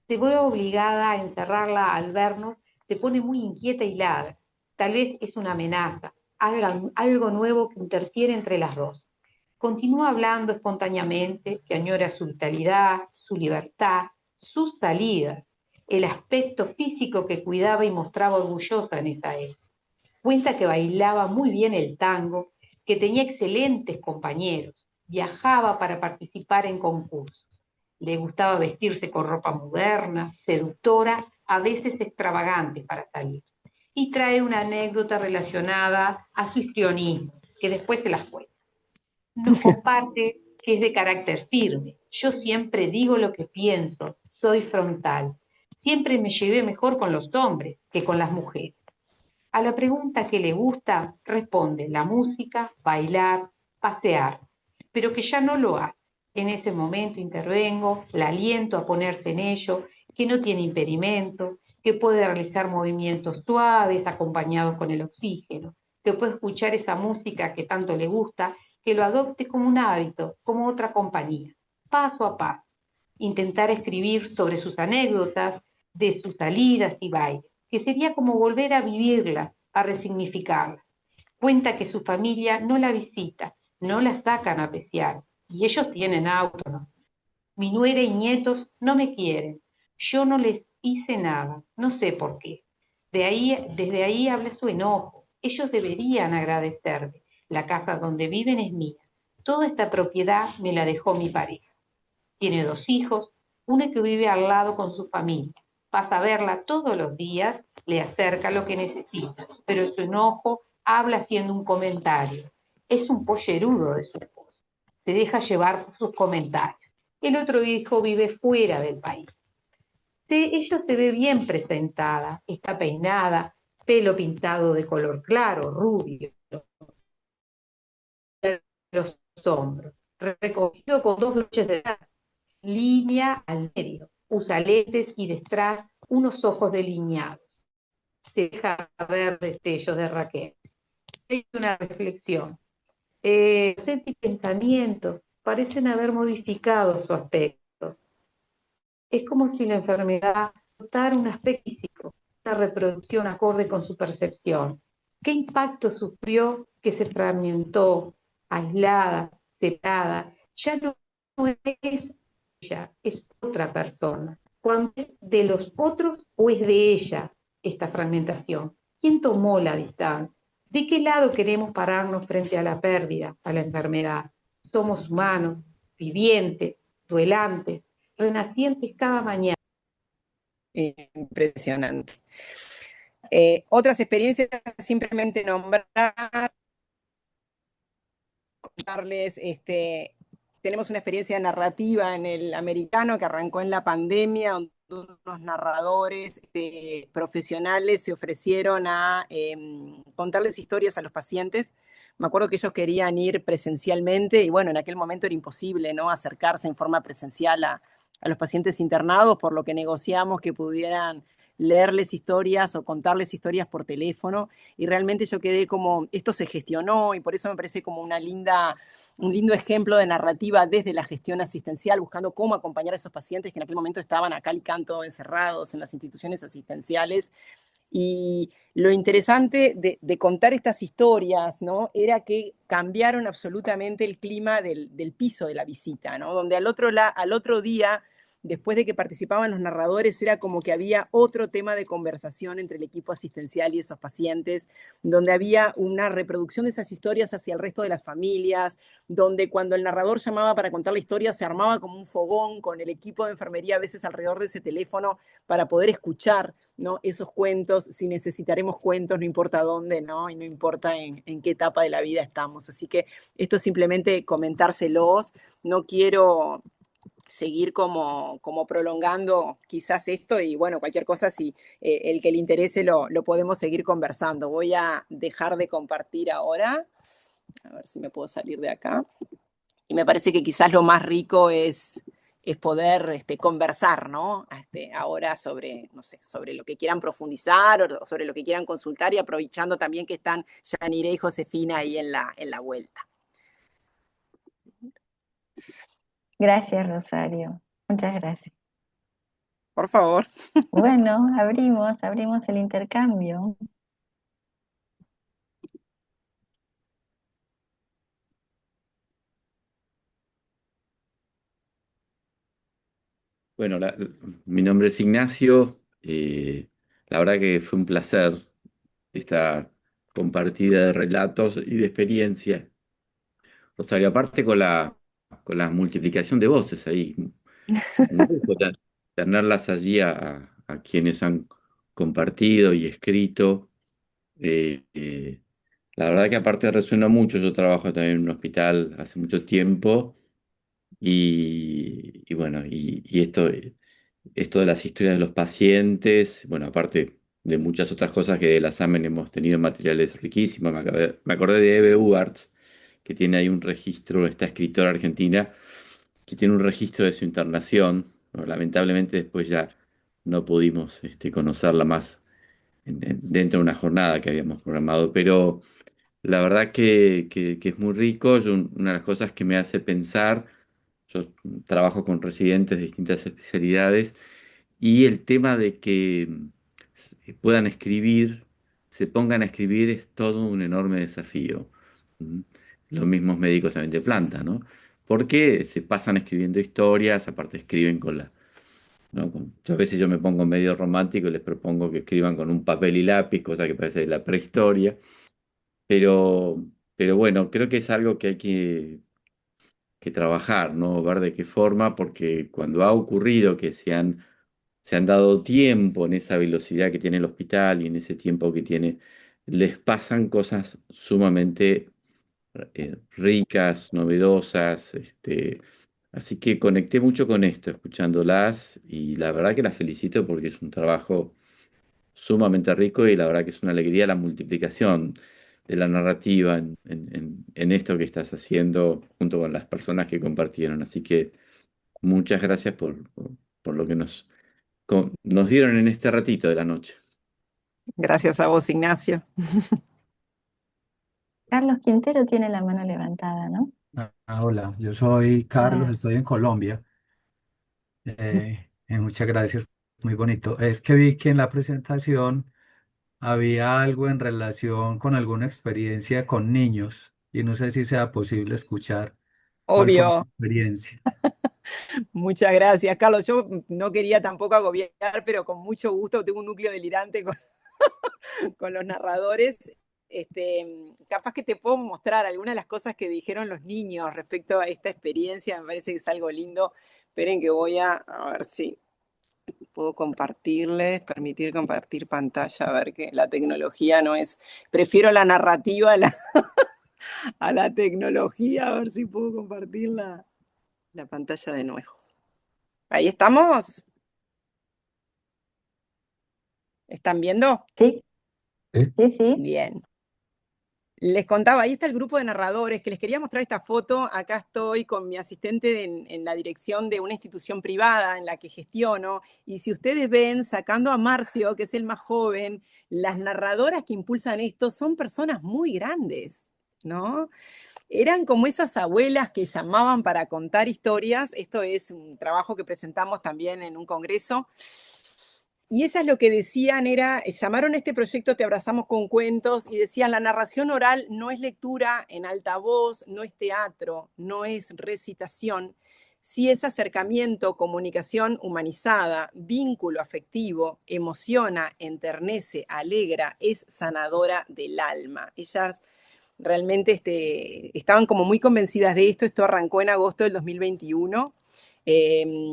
Se ve obligada a encerrarla al vernos, se pone muy inquieta y ladra. Tal vez es una amenaza, algo nuevo que interfiere entre las dos. Continúa hablando espontáneamente, que añora su vitalidad, su libertad, sus salidas, el aspecto físico que cuidaba y mostraba orgullosa en esa época. Cuenta que bailaba muy bien el tango, que tenía excelentes compañeros, viajaba para participar en concursos. Le gustaba vestirse con ropa moderna, seductora, a veces extravagante para salir. Y trae una anécdota relacionada a su histrionismo, que después se las cuenta. Nos comparte que es de carácter firme. Yo siempre digo lo que pienso, soy frontal. Siempre me llevé mejor con los hombres que con las mujeres. A la pregunta que le gusta, responde la música, bailar, pasear, pero que ya no lo hace. En ese momento intervengo, la aliento a ponerse en ello, que no tiene impedimento, que puede realizar movimientos suaves acompañados con el oxígeno, que puede escuchar esa música que tanto le gusta, que lo adopte como un hábito, como otra compañía, paso a paso. Intentar escribir sobre sus anécdotas, de sus salidas y bailes, que sería como volver a vivirla, a resignificarla. Cuenta que su familia no la visita, no la sacan a pasear, y ellos tienen auto, ¿no? Mi nuera y nietos no me quieren, yo no les hice nada, no sé por qué. Desde ahí habla su enojo, ellos deberían agradecerme, la casa donde viven es mía, toda esta propiedad me la dejó mi pareja. Tiene 2 hijos, una que vive al lado con su familia. Pasa a verla todos los días, le acerca lo que necesita, pero su enojo habla haciendo un comentario. Es un pollerudo de su esposa. Se deja llevar por sus comentarios. El otro hijo vive fuera del país. Ella se ve bien presentada, está peinada, pelo pintado de color claro, rubio, los hombros, recogido con 2 broches de edad, línea al medio, usa lentes y detrás unos ojos delineados. Se deja ver destellos de Raquel. Hay una reflexión. Los pensamientos parecen haber modificado su aspecto. Es como si la enfermedad adoptara un aspecto físico, una reproducción acorde con su percepción. ¿Qué impacto sufrió que se fragmentó, aislada, separada? Ya no es ella, es otra persona. ¿Cuándo es de los otros o es de ella esta fragmentación? ¿Quién tomó la distancia? ¿De qué lado queremos pararnos frente a la pérdida, a la enfermedad? Somos humanos, vivientes, duelantes, renacientes cada mañana.
Impresionante. Otras experiencias, simplemente nombrar, contarles, tenemos una experiencia narrativa en el americano que arrancó en la pandemia, donde unos narradores profesionales se ofrecieron a contarles historias a los pacientes. Me acuerdo que ellos querían ir presencialmente y bueno, en aquel momento era imposible, ¿no?, acercarse en forma presencial a los pacientes internados, por lo que negociamos que pudieran leerles historias o contarles historias por teléfono, y realmente yo quedé como, esto se gestionó, y por eso me parece como un lindo ejemplo de narrativa desde la gestión asistencial, buscando cómo acompañar a esos pacientes que en aquel momento estaban a cal y canto encerrados en las instituciones asistenciales. Y lo interesante de contar estas historias, ¿no?, era que cambiaron absolutamente el clima del piso de la visita, ¿no?, donde al otro día, después de que participaban los narradores, era como que había otro tema de conversación entre el equipo asistencial y esos pacientes, donde había una reproducción de esas historias hacia el resto de las familias, donde cuando el narrador llamaba para contar la historia se armaba como un fogón con el equipo de enfermería a veces alrededor de ese teléfono para poder escuchar, ¿no?, esos cuentos, si necesitaremos cuentos, no importa dónde, ¿no?, y no importa en qué etapa de la vida estamos. Así que esto simplemente comentárselos, no quiero seguir como prolongando quizás esto, y bueno, cualquier cosa, si el que le interese lo podemos seguir conversando. Voy a dejar de compartir ahora, a ver si me puedo salir de acá. Y me parece que quizás lo más rico es poder conversar, ¿no?, ahora sobre, no sé, sobre lo que quieran profundizar o sobre lo que quieran consultar, y aprovechando también que están Yanire y Josefina ahí en la vuelta.
Gracias, Rosario. Muchas gracias.
Por favor.
Bueno, abrimos el intercambio.
Bueno, mi nombre es Ignacio. La verdad que fue un placer esta compartida de relatos y de experiencia. Rosario, aparte con la multiplicación de voces ahí, un gusto tenerlas allí a quienes han compartido y escrito. Eh, eh, la verdad que aparte resuena mucho. Yo trabajo también en un hospital hace mucho tiempo y bueno, y esto de las historias de los pacientes, bueno, aparte de muchas otras cosas que de la SAMEN hemos tenido materiales riquísimos. Me acordé de Eve Ugarts, que tiene ahí un registro, esta escritora argentina, que tiene un registro de su internación. ¿No? Lamentablemente después ya no pudimos conocerla más dentro de una jornada que habíamos programado, pero la verdad que es muy rico. Una de las cosas que me hace pensar, yo trabajo con residentes de distintas especialidades, y el tema de que puedan escribir, se pongan a escribir, es todo un enorme desafío. ¿Mm? Los mismos médicos también de planta, ¿no? Porque se pasan escribiendo historias, aparte escriben con la... ¿no? A veces yo me pongo medio romántico y les propongo que escriban con un papel y lápiz, cosa que parece de la prehistoria, pero, pero bueno, creo que es algo que hay que trabajar, ¿no? Ver de qué forma, porque cuando ha ocurrido que se han dado tiempo en esa velocidad que tiene el hospital y en ese tiempo que tiene, les pasan cosas sumamente ricas, novedosas, así que conecté mucho con esto, escuchándolas, y la verdad que las felicito porque es un trabajo sumamente rico, y la verdad que es una alegría la multiplicación de la narrativa en esto que estás haciendo junto con las personas que compartieron. Así que muchas gracias por lo que nos dieron en este ratito de la noche.
Gracias a vos, Ignacio.
Carlos Quintero tiene la mano levantada, ¿no?
Hola, yo soy Carlos,
Ah,
estoy en Colombia. Muchas gracias, muy bonito. Es que vi que en la presentación había algo en relación con alguna experiencia con niños y no sé si sea posible escuchar cuál fue tu
Obvio.
experiencia.
Muchas gracias, Carlos. Yo no quería tampoco agobiar, pero con mucho gusto tengo un núcleo delirante con los narradores. Capaz que te puedo mostrar algunas de las cosas que dijeron los niños respecto a esta experiencia, me parece que es algo lindo. Esperen que voy a ver si puedo compartirles, permitir compartir pantalla, a ver que la tecnología no es, prefiero la narrativa a la tecnología, a ver si puedo compartir la pantalla de nuevo. ¿Ahí estamos? ¿Están viendo?
Sí,
¿Sí?
sí, sí.
Bien. Les contaba, ahí está el grupo de narradores, que les quería mostrar esta foto. Acá estoy con mi asistente en la dirección de una institución privada en la que gestiono. Y si ustedes ven, sacando a Marcio, que es el más joven, las narradoras que impulsan esto son personas muy grandes, ¿no? Eran como esas abuelas que llamaban para contar historias. Esto es un trabajo que presentamos también en un congreso. Y esas lo que decían era, llamaron a este proyecto Te Abrazamos con Cuentos y decían, la narración oral no es lectura en alta voz, no es teatro, no es recitación, sí es acercamiento, comunicación humanizada, vínculo afectivo, emociona, enternece, alegra, es sanadora del alma. Ellas realmente estaban como muy convencidas de esto arrancó en agosto del 2021.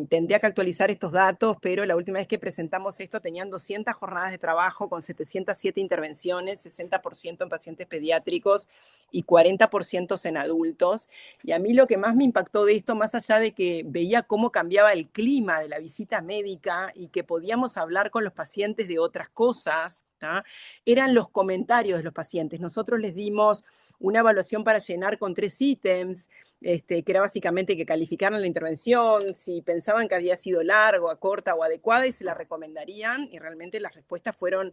Tendría que actualizar estos datos, pero la última vez que presentamos esto tenían 200 jornadas de trabajo con 707 intervenciones, 60% en pacientes pediátricos y 40% en adultos. Y a mí lo que más me impactó de esto, más allá de que veía cómo cambiaba el clima de la visita médica y que podíamos hablar con los pacientes de otras cosas, ¿tá? Eran los comentarios de los pacientes. Nosotros les dimos una evaluación para llenar con 3 ítems, que era básicamente que calificaran la intervención, si pensaban que había sido largo, corta o adecuada, y se la recomendarían, y realmente las respuestas fueron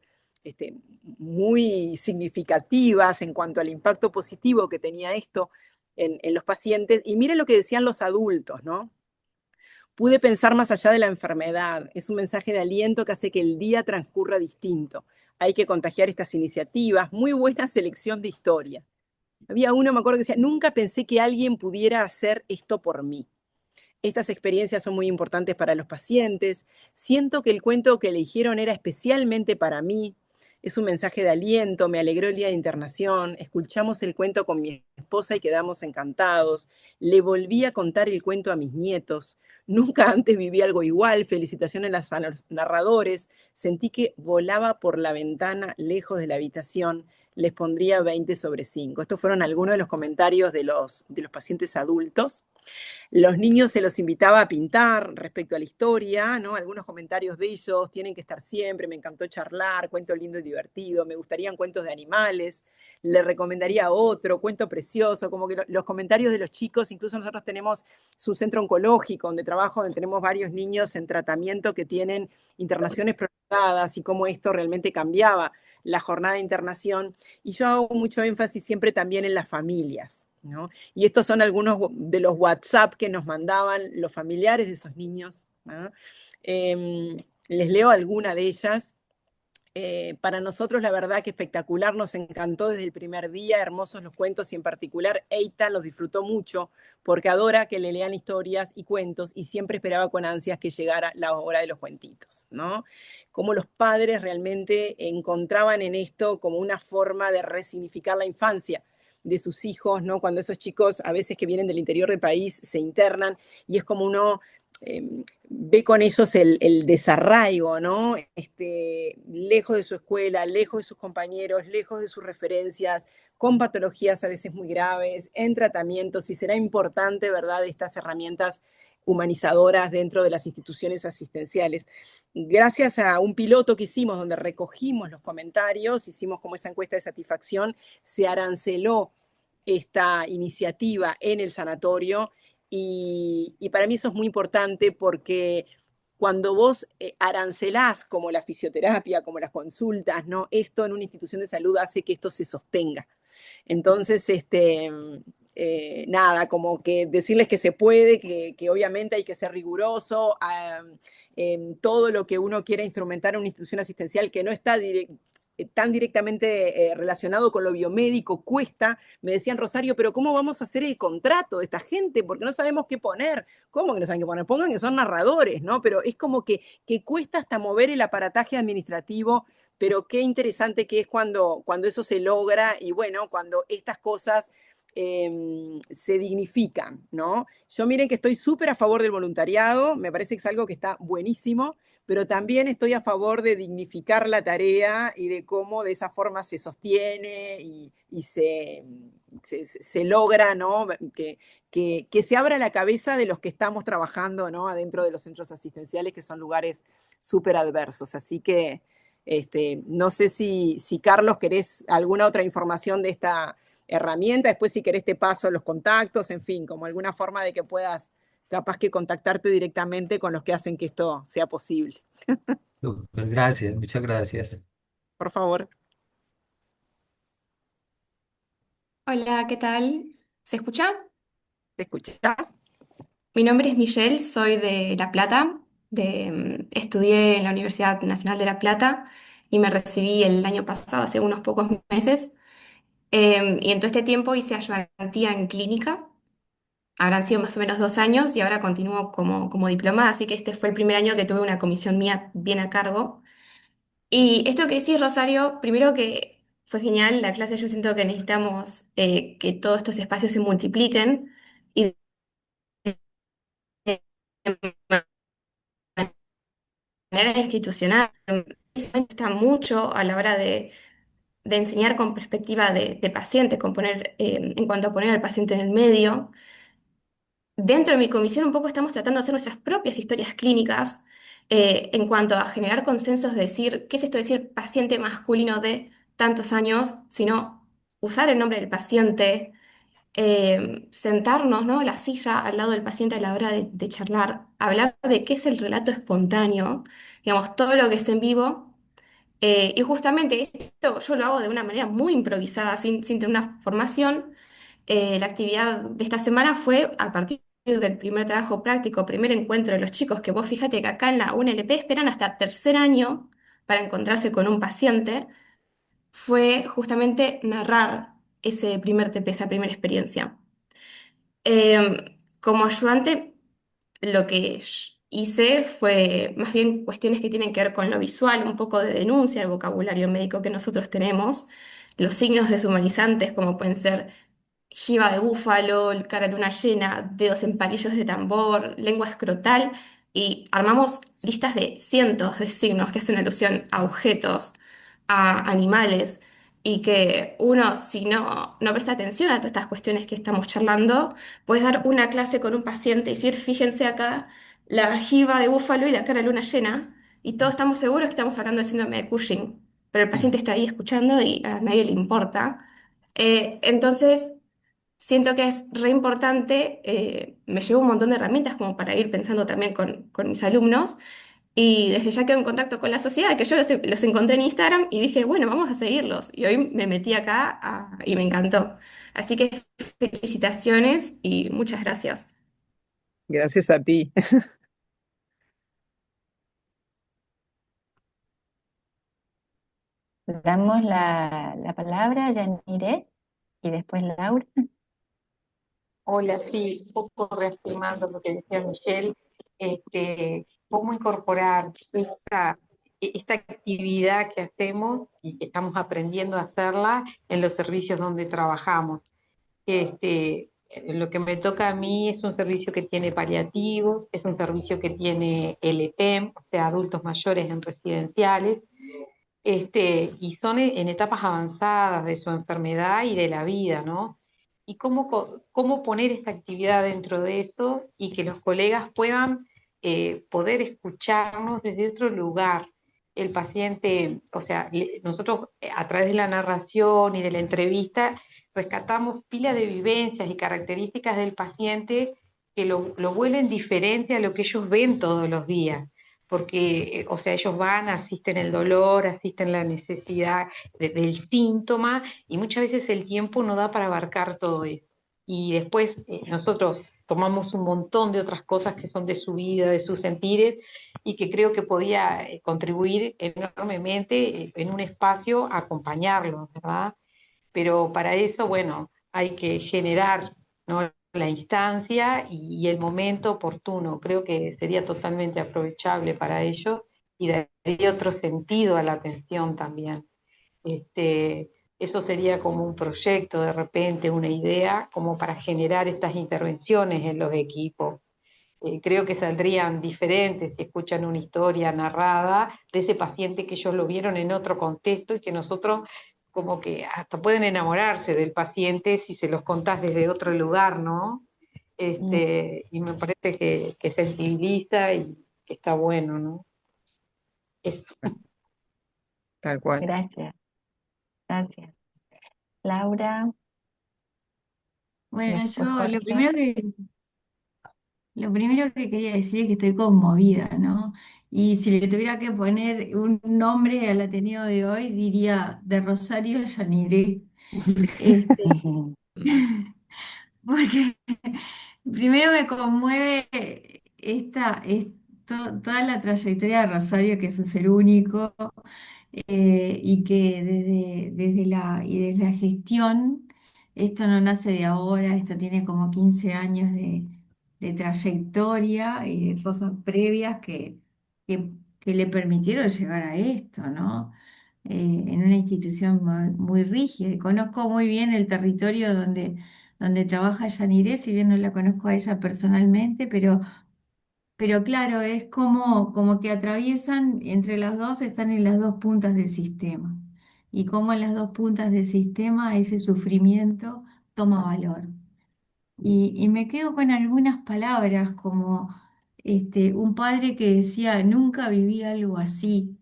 muy significativas en cuanto al impacto positivo que tenía esto en los pacientes. Y miren lo que decían los adultos, ¿no? Pude pensar más allá de la enfermedad. Es un mensaje de aliento que hace que el día transcurra distinto. Hay que contagiar estas iniciativas. Muy buena selección de historia. Había uno, me acuerdo, que decía, nunca pensé que alguien pudiera hacer esto por mí. Estas experiencias son muy importantes para los pacientes. Siento que el cuento que eligieron era especialmente para mí. Es un mensaje de aliento, me alegró el día de internación. Escuchamos el cuento con mi esposa y quedamos encantados. Le volví a contar el cuento a mis nietos. Nunca antes viví algo igual. Felicitaciones a los narradores. Sentí que volaba por la ventana lejos de la habitación. Les pondría 20/5. Estos fueron algunos de los comentarios de los pacientes adultos. Los niños se los invitaba a pintar respecto a la historia, ¿no? Algunos comentarios de ellos, tienen que estar siempre, me encantó charlar, cuento lindo y divertido, me gustarían cuentos de animales, le recomendaría otro, cuento precioso, como que los comentarios de los chicos, incluso nosotros tenemos su centro oncológico donde trabajo, donde tenemos varios niños en tratamiento que tienen internaciones prolongadas y cómo esto realmente cambiaba la jornada de internación. Y yo hago mucho énfasis siempre también en las familias, ¿no? Y estos son algunos de los WhatsApp que nos mandaban los familiares de esos niños, ¿no? Les leo alguna de ellas. Para nosotros la verdad que espectacular, nos encantó desde el primer día, hermosos los cuentos y en particular Eita los disfrutó mucho porque adora que le lean historias y cuentos y siempre esperaba con ansias que llegara la hora de los cuentitos, ¿no? Cómo los padres realmente encontraban en esto como una forma de resignificar la infancia de sus hijos, ¿no? Cuando esos chicos a veces que vienen del interior del país se internan y es como uno ve con ellos el desarraigo, ¿no? Lejos de su escuela, lejos de sus compañeros, lejos de sus referencias, con patologías a veces muy graves, en tratamientos, y será importante, ¿verdad?, estas herramientas humanizadoras dentro de las instituciones asistenciales. Gracias a un piloto que hicimos donde recogimos los comentarios, hicimos como esa encuesta de satisfacción, se aranceló esta iniciativa en el sanatorio y para mí eso es muy importante porque cuando vos arancelás como la fisioterapia, como las consultas, ¿no? Esto en una institución de salud hace que esto se sostenga. Entonces, nada, como que decirles que se puede, que obviamente hay que ser riguroso, en todo lo que uno quiera instrumentar en una institución asistencial que no está tan directamente relacionado con lo biomédico, cuesta. Me decían, Rosario, pero ¿cómo vamos a hacer el contrato de esta gente? Porque no sabemos qué poner. ¿Cómo que no saben qué poner? Pongan que son narradores, ¿no? Pero es como que cuesta hasta mover el aparataje administrativo pero qué interesante que es cuando eso se logra y bueno, cuando estas cosas se dignifican, ¿no? Yo miren que estoy súper a favor del voluntariado, me parece que es algo que está buenísimo, pero también estoy a favor de dignificar la tarea y de cómo de esa forma se sostiene y se logra, ¿no? Que se abra la cabeza de los que estamos trabajando, ¿no? Adentro de los centros asistenciales, que son lugares súper adversos. Así que no sé si Carlos querés alguna otra información de esta herramienta, después si querés te paso los contactos, en fin, como alguna forma de que puedas capaz que contactarte directamente con los que hacen que esto sea posible.
Súper, gracias, muchas gracias.
Por favor,
Hola, ¿qué tal? ¿Se escucha?
te escucha.
Mi nombre es Michelle, soy de La Plata, estudié en la Universidad Nacional de La Plata y me recibí el año pasado, hace unos pocos meses. Y en todo este tiempo hice ayudantía en clínica, habrán sido más o menos 2 años y ahora continúo como diplomada, así que este fue el primer año que tuve una comisión mía bien a cargo. Y esto que decís, Rosario, primero que fue genial, la clase yo siento que necesitamos que todos estos espacios se multipliquen. Y de manera institucional, se está mucho a la hora de enseñar con perspectiva de paciente, en cuanto a poner al paciente en el medio. Dentro de mi comisión un poco estamos tratando de hacer nuestras propias historias clínicas en cuanto a generar consensos de decir, ¿qué es esto de decir paciente masculino de tantos años? Sino usar el nombre del paciente, sentarnos, ¿no? La silla al lado del paciente a la hora de charlar, hablar de qué es el relato espontáneo, digamos, todo lo que es en vivo. Y justamente esto yo lo hago de una manera muy improvisada, sin tener una formación. La actividad de esta semana fue a partir del primer trabajo práctico, primer encuentro de los chicos, que vos fíjate que acá en la UNLP esperan hasta tercer año para encontrarse con un paciente, fue justamente narrar ese primer TP, esa primera experiencia. Como ayudante, lo que hice fue más bien cuestiones que tienen que ver con lo visual, un poco de denuncia al vocabulario médico que nosotros tenemos, los signos deshumanizantes como pueden ser jiba de búfalo, cara de luna llena, dedos en palillos de tambor, lengua escrotal, y armamos listas de cientos de signos que hacen alusión a objetos, a animales, y que uno, si no presta atención a todas estas cuestiones que estamos charlando, puedes dar una clase con un paciente y decir, fíjense acá, la jiba de búfalo y la cara de luna llena, y todos estamos seguros que estamos hablando de síndrome de Cushing, pero el paciente está ahí escuchando y a nadie le importa. Entonces, siento que es re importante, me llevo un montón de herramientas como para ir pensando también con mis alumnos y desde ya quedo en contacto con la sociedad, que yo los encontré en Instagram y dije, bueno, vamos a seguirlos. Y hoy me metí acá y me encantó. Así que felicitaciones y muchas gracias.
Gracias a ti.
Damos la palabra a Yanire y después Laura.
Hola, sí, un poco reafirmando lo que decía Michelle, cómo incorporar esta actividad que hacemos y que estamos aprendiendo a hacerla en los servicios donde trabajamos. Lo que me toca a mí es un servicio que tiene paliativos, es un servicio que tiene LPEM, o sea, adultos mayores en residenciales, y son en etapas avanzadas de su enfermedad y de la vida, ¿no? Y cómo poner esta actividad dentro de eso y que los colegas puedan poder escucharnos desde otro lugar. El paciente, o sea, nosotros a través de la narración y de la entrevista rescatamos pila de vivencias y características del paciente que lo vuelven diferente a lo que ellos ven todos los días porque, o sea, ellos van, asisten el dolor, asisten la necesidad del síntoma, y muchas veces el tiempo no da para abarcar todo eso. Y después nosotros tomamos un montón de otras cosas que son de su vida, de sus sentires, y que creo que podía contribuir enormemente en un espacio a acompañarlos, ¿verdad? Pero para eso, bueno, hay que generar, ¿no?, la instancia y el momento oportuno. Creo que sería totalmente aprovechable para ellos y daría otro sentido a la atención también. Eso sería como un proyecto, de repente, una idea, como para generar estas intervenciones en los equipos. Creo que saldrían diferentes si escuchan una historia narrada de ese paciente que ellos lo vieron en otro contexto y que nosotros como que hasta pueden enamorarse del paciente si se los contás desde otro lugar, ¿no? Y me parece que sensibiliza y que está bueno, ¿no? Eso.
Tal cual.
Gracias, gracias. Laura,
Bueno,
después
yo
Jorge.
lo primero que quería decir es que estoy conmovida, ¿no? Y si le tuviera que poner un nombre al Ateneo de hoy, diría de Rosario a Yaniré. Este, porque primero me conmueve toda la trayectoria de Rosario, que es un ser único, y que desde la gestión, esto no nace de ahora, esto tiene como 15 años de trayectoria y de cosas previas que, que le permitieron llegar a esto, ¿no? En una institución muy rígida. Y conozco muy bien el territorio donde trabaja Yaniré, si bien no la conozco a ella personalmente, pero claro, es como que atraviesan, entre las dos están en las dos puntas del sistema. Y como en las dos puntas del sistema ese sufrimiento toma valor. Y me quedo con algunas palabras como un padre que decía, nunca viví algo así.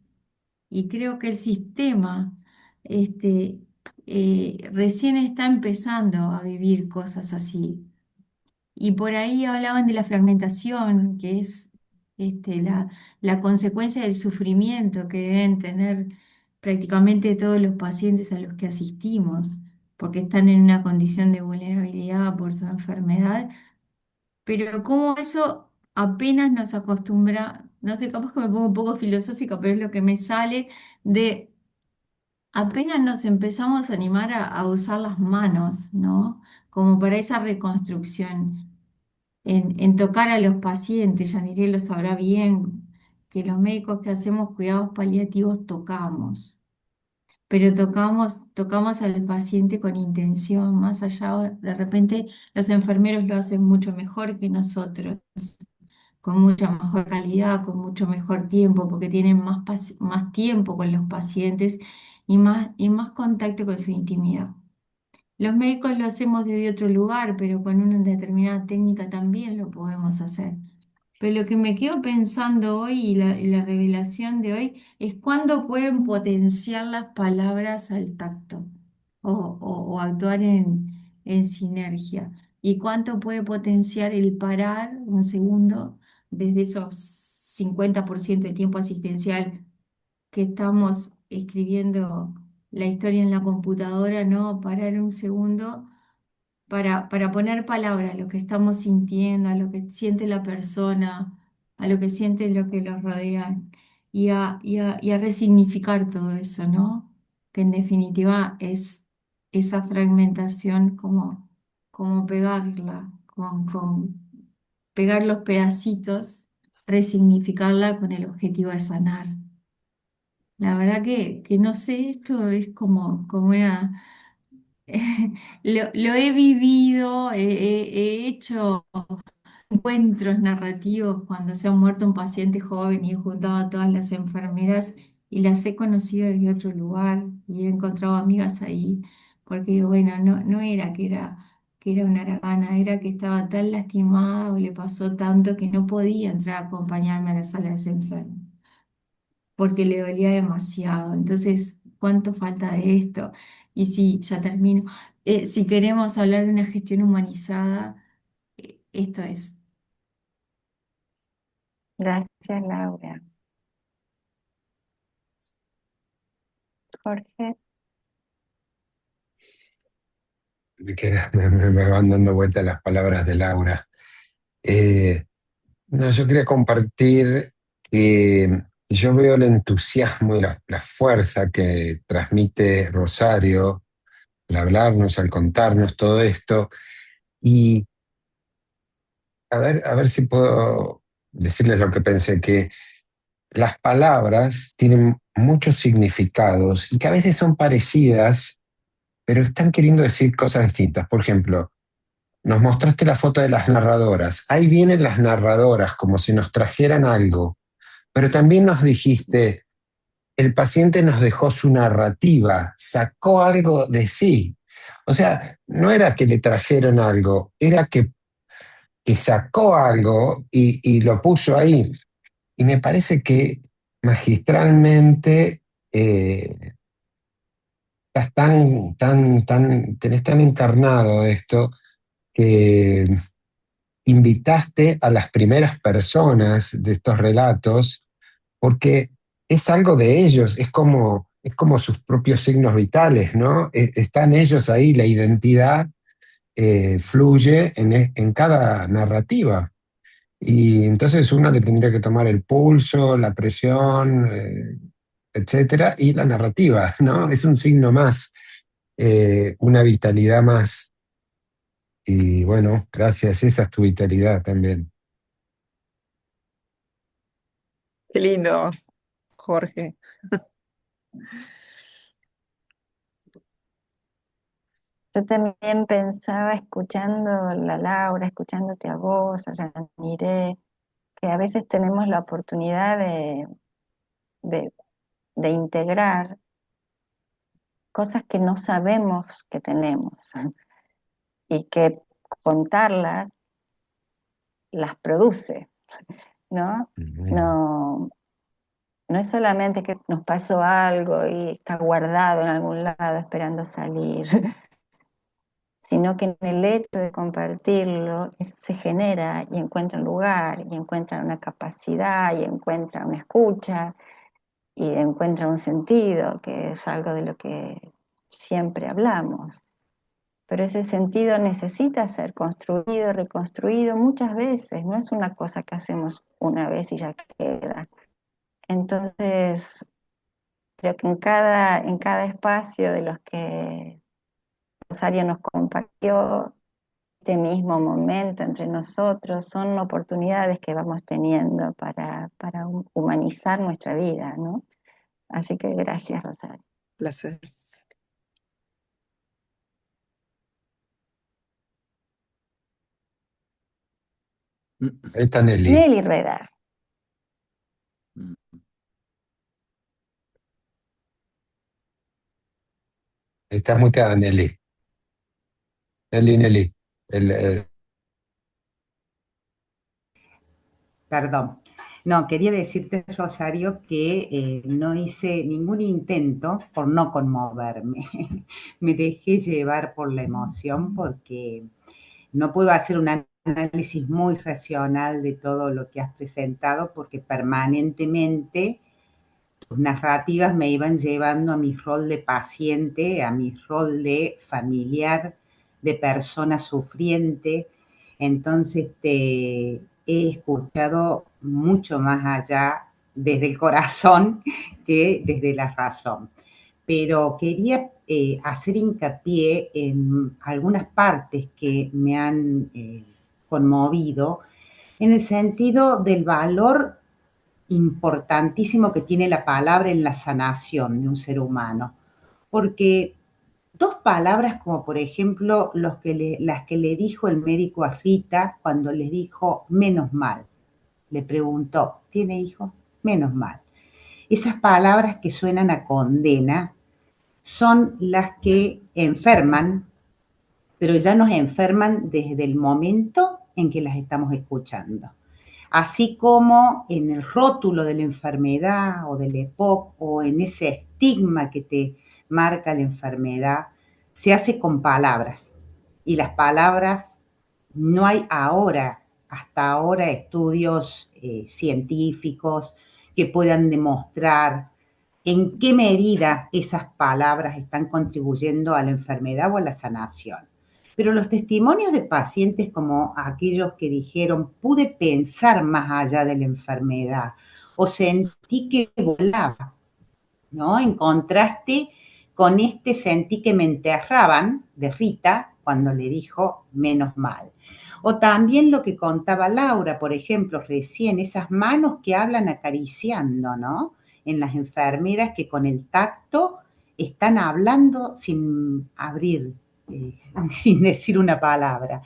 Y creo que el sistema recién está empezando a vivir cosas así. Y por ahí hablaban de la fragmentación, que es la consecuencia del sufrimiento que deben tener prácticamente todos los pacientes a los que asistimos, porque están en una condición de vulnerabilidad por su enfermedad, pero cómo eso apenas nos acostumbra, no sé, capaz que me pongo un poco filosófica, pero es lo que me sale de apenas nos empezamos a animar a usar las manos, ¿no? Como para esa reconstrucción en tocar a los pacientes. Yaniré lo sabrá bien, que los médicos que hacemos cuidados paliativos tocamos, pero tocamos al paciente con intención, más allá, de repente los enfermeros lo hacen mucho mejor que nosotros, con mucha mejor calidad, con mucho mejor tiempo, porque tienen más tiempo con los pacientes y más contacto con su intimidad. Los médicos lo hacemos desde otro lugar, pero con una determinada técnica también lo podemos hacer. Pero lo que me quedo pensando hoy y la revelación de hoy es cuándo pueden potenciar las palabras al tacto o actuar en sinergia. Y cuánto puede potenciar el parar un segundo desde esos 50% de tiempo asistencial que estamos escribiendo la historia en la computadora, ¿no? Parar un segundo para poner palabra a lo que estamos sintiendo, a lo que siente la persona, a lo que siente lo que los rodea y a resignificar todo eso, ¿no? Que en definitiva es esa fragmentación como pegarla, con pegar los pedacitos, resignificarla con el objetivo de sanar. La verdad que no sé, esto es como una... Lo he vivido, he hecho encuentros narrativos cuando se ha muerto un paciente joven y he juntado a todas las enfermeras y las he conocido desde otro lugar y he encontrado amigas ahí, porque digo, bueno, no era que era una haragana, era que estaba tan lastimada o le pasó tanto que no podía entrar a acompañarme a la sala de ese enfermo porque le dolía demasiado. Entonces, ¿cuánto falta de esto? Y si, ya termino, si queremos hablar de una gestión humanizada, esto es.
Gracias, Laura. Jorge,
Que me van dando vueltas las palabras de Laura. No, yo quería compartir que yo veo el entusiasmo y la fuerza que transmite Rosario al hablarnos, al contarnos todo esto. Y a ver si puedo decirles lo que pensé, que las palabras tienen muchos significados y que a veces son parecidas, pero están queriendo decir cosas distintas. Por ejemplo, nos mostraste la foto de las narradoras. Ahí vienen las narradoras como si nos trajeran algo, pero también nos dijiste, el paciente nos dejó su narrativa, sacó algo de sí. O sea, no era que le trajeron algo, era que sacó algo y lo puso ahí. Y me parece que magistralmente estás tenés tan encarnado esto que invitaste a las primeras personas de estos relatos porque es algo de ellos, es como sus propios signos vitales, ¿no? Están ellos ahí, la identidad fluye en cada narrativa. Y entonces uno le tendría que tomar el pulso, la presión, etcétera, y la narrativa, ¿no? Es un signo más, una vitalidad más. Y bueno, gracias, esa es tu vitalidad también.
Qué lindo, Jorge.
Yo también pensaba escuchando a la Laura, escuchándote a vos, a Yanire, que a veces tenemos la oportunidad de, de integrar cosas que no sabemos que tenemos y que contarlas las produce, ¿no? No, no es solamente que nos pasó algo y está guardado en algún lado esperando salir, sino que en el hecho de compartirlo, eso se genera y encuentra un lugar, y encuentra una capacidad, y encuentra una escucha, y encuentra un sentido, que es algo de lo que siempre hablamos. Pero ese sentido necesita ser construido, reconstruido muchas veces, no es una cosa que hacemos una vez y ya queda. Entonces, creo que en cada espacio de los que Rosario nos compartió, este mismo momento entre nosotros, son oportunidades que vamos teniendo para humanizar nuestra vida, ¿no? Así que gracias, Rosario.
Placer.
Ahí está Nelly.
Nelly Redar.
Estás muteada, Nelly. Nelly. El,
Perdón. No, quería decirte, Rosario, que no hice ningún intento por no conmoverme. Me dejé llevar por la emoción porque no puedo hacer un análisis muy racional de todo lo que has presentado porque permanentemente tus narrativas me iban llevando a mi rol de paciente, a mi rol de familiar, de persona sufriente. Entonces te he escuchado mucho más allá desde el corazón que desde la razón. Pero quería hacer hincapié en algunas partes que me han conmovido en el sentido del valor importantísimo que tiene la palabra en la sanación de un ser humano. Porque dos palabras como por ejemplo las que le dijo el médico a Rita cuando le dijo menos mal. Le preguntó, ¿tiene hijos? Menos mal. Esas palabras que suenan a condena son las que enferman, pero ya nos enferman desde el momento en que las estamos escuchando. Así como en el rótulo de la enfermedad o del EPOC o en ese estigma que te marca la enfermedad, se hace con palabras. Y las palabras, no hay hasta ahora estudios científicos que puedan demostrar en qué medida esas palabras están contribuyendo a la enfermedad o a la sanación. Pero los testimonios de pacientes como aquellos que dijeron, pude pensar más allá de la enfermedad o sentí que volaba, ¿no? En contraste con este sentí que me enterraban de Rita cuando le dijo menos mal. O también lo que contaba Laura, por ejemplo, recién, esas manos que hablan acariciando, ¿no? En las enfermeras que con el tacto están hablando sin abrir, sin decir una palabra.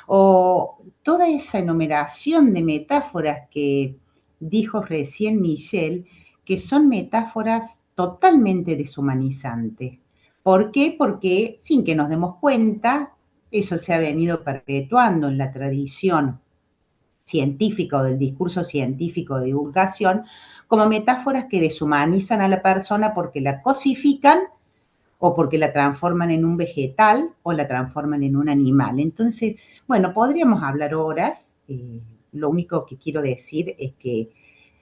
O toda esa enumeración de metáforas que dijo recién Michelle, que son metáforas totalmente deshumanizantes. ¿Por qué? Porque sin que nos demos cuenta, eso se ha venido perpetuando en la tradición científica o del discurso científico de divulgación como metáforas que deshumanizan a la persona porque la cosifican o porque la transforman en un vegetal o la transforman en un animal. Entonces, bueno, podríamos hablar horas. Lo único que quiero decir es que,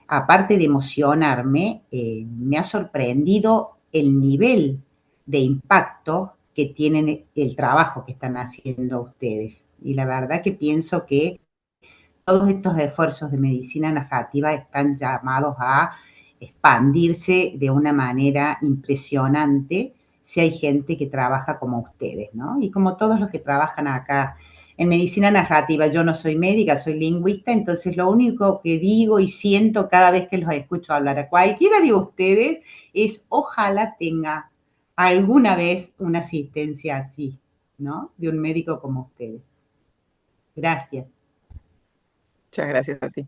aparte de emocionarme, me ha sorprendido el nivel de impacto que tienen el trabajo que están haciendo ustedes. Y la verdad que pienso que todos estos esfuerzos de medicina narrativa están llamados a expandirse de una manera impresionante si hay gente que trabaja como ustedes, ¿no? Y como todos los que trabajan acá en medicina narrativa. Yo no soy médica, soy lingüista, entonces lo único que digo y siento cada vez que los escucho hablar a cualquiera de ustedes es ojalá tenga alguna vez una asistencia así, ¿no? De un médico como ustedes. Gracias.
Muchas gracias a ti.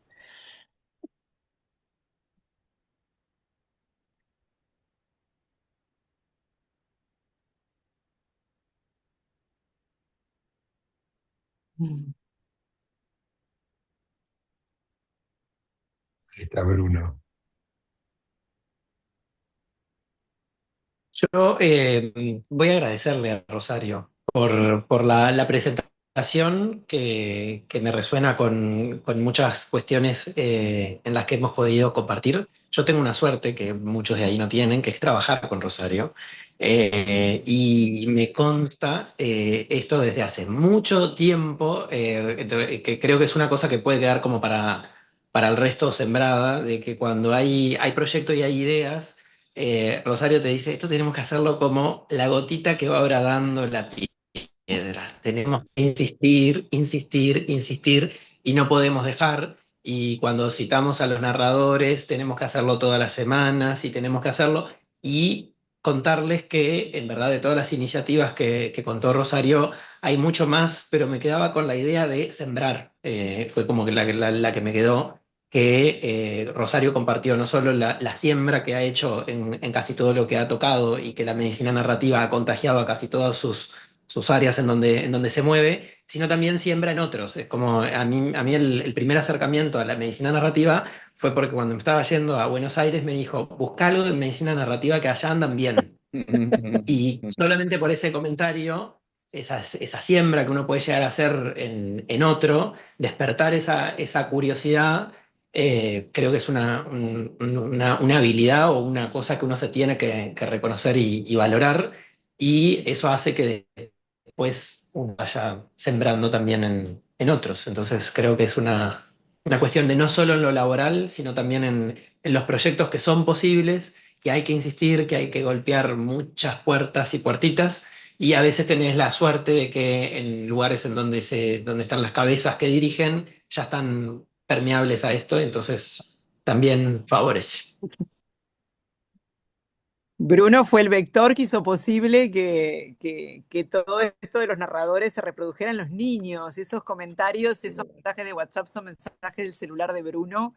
Ahí está Bruno.
Yo voy a agradecerle a Rosario por la presentación que me resuena con muchas cuestiones en las que hemos podido compartir. Yo tengo una suerte que muchos de ahí no tienen, que es trabajar con Rosario. Y me consta esto desde hace mucho tiempo, que creo que es una cosa que puede quedar como para el resto sembrada, de que cuando hay proyectos y hay ideas, Rosario te dice, esto tenemos que hacerlo como la gotita que va bradando la piedra. Tenemos que insistir, insistir, insistir y no podemos dejar. Y cuando citamos a los narradores, tenemos que hacerlo todas las semanas y tenemos que hacerlo. Y contarles que, en verdad, de todas las iniciativas que contó Rosario, hay mucho más, pero me quedaba con la idea de sembrar. Fue como que la que me quedó que Rosario compartió no solo la siembra que ha hecho en casi todo lo que ha tocado y que la medicina narrativa ha contagiado a casi todas sus áreas en donde se mueve, sino también siembra en otros. Es como a mí el primer acercamiento a la medicina narrativa fue porque cuando me estaba yendo a Buenos Aires me dijo, busca algo de medicina narrativa que allá andan bien. Y solamente por ese comentario, esa siembra que uno puede llegar a hacer en otro, despertar esa curiosidad, creo que es una habilidad o una cosa que uno se tiene que reconocer y valorar, y eso hace que después uno vaya sembrando también en otros. Entonces creo que es una cuestión de no solo en lo laboral, sino también en los proyectos que son posibles, que hay que insistir, que hay que golpear muchas puertas y puertitas, y a veces tenés la suerte de que en lugares en donde están las cabezas que dirigen ya están permeables a esto, entonces también favorece.
Bruno fue el vector que hizo posible que todo esto de los narradores se reprodujera en los niños. Esos comentarios, esos mensajes de WhatsApp son mensajes del celular de Bruno.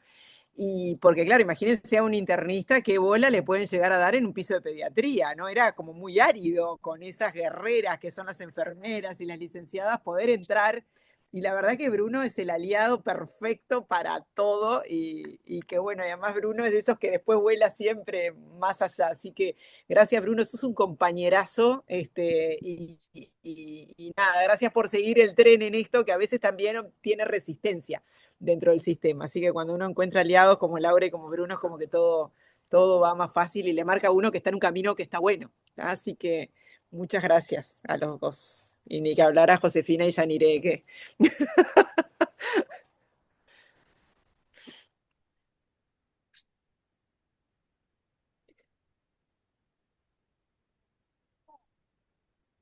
Y porque, claro, imagínense a un internista qué bola le pueden llegar a dar en un piso de pediatría, ¿no? Era como muy árido con esas guerreras que son las enfermeras y las licenciadas poder entrar. Y la verdad que Bruno es el aliado perfecto para todo y que bueno, y además Bruno es de esos que después vuela siempre más allá. Así que gracias Bruno, sos un compañerazo y nada, gracias por seguir el tren en esto que a veces también tiene resistencia dentro del sistema. Así que cuando uno encuentra aliados como Laura y como Bruno, es como que todo va más fácil y le marca a uno que está en un camino que está bueno. Así que muchas gracias a los dos. Y ni que hablar a Josefina y Yanire, que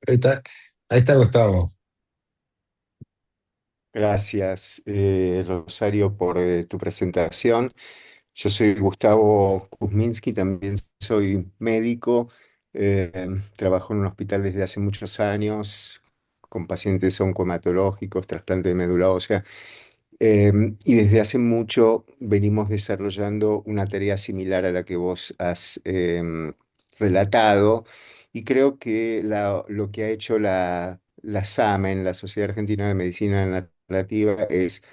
Ahí está Gustavo. Gracias, Rosario, por tu presentación. Yo soy Gustavo Kuzminski, también soy médico, trabajo en un hospital desde hace muchos años con pacientes oncohematológicos, trasplante de médula ósea, y desde hace mucho venimos desarrollando una tarea similar a la que vos has relatado, y creo que lo que ha hecho la SAMEN, la Sociedad Argentina de Medicina Narrativa, es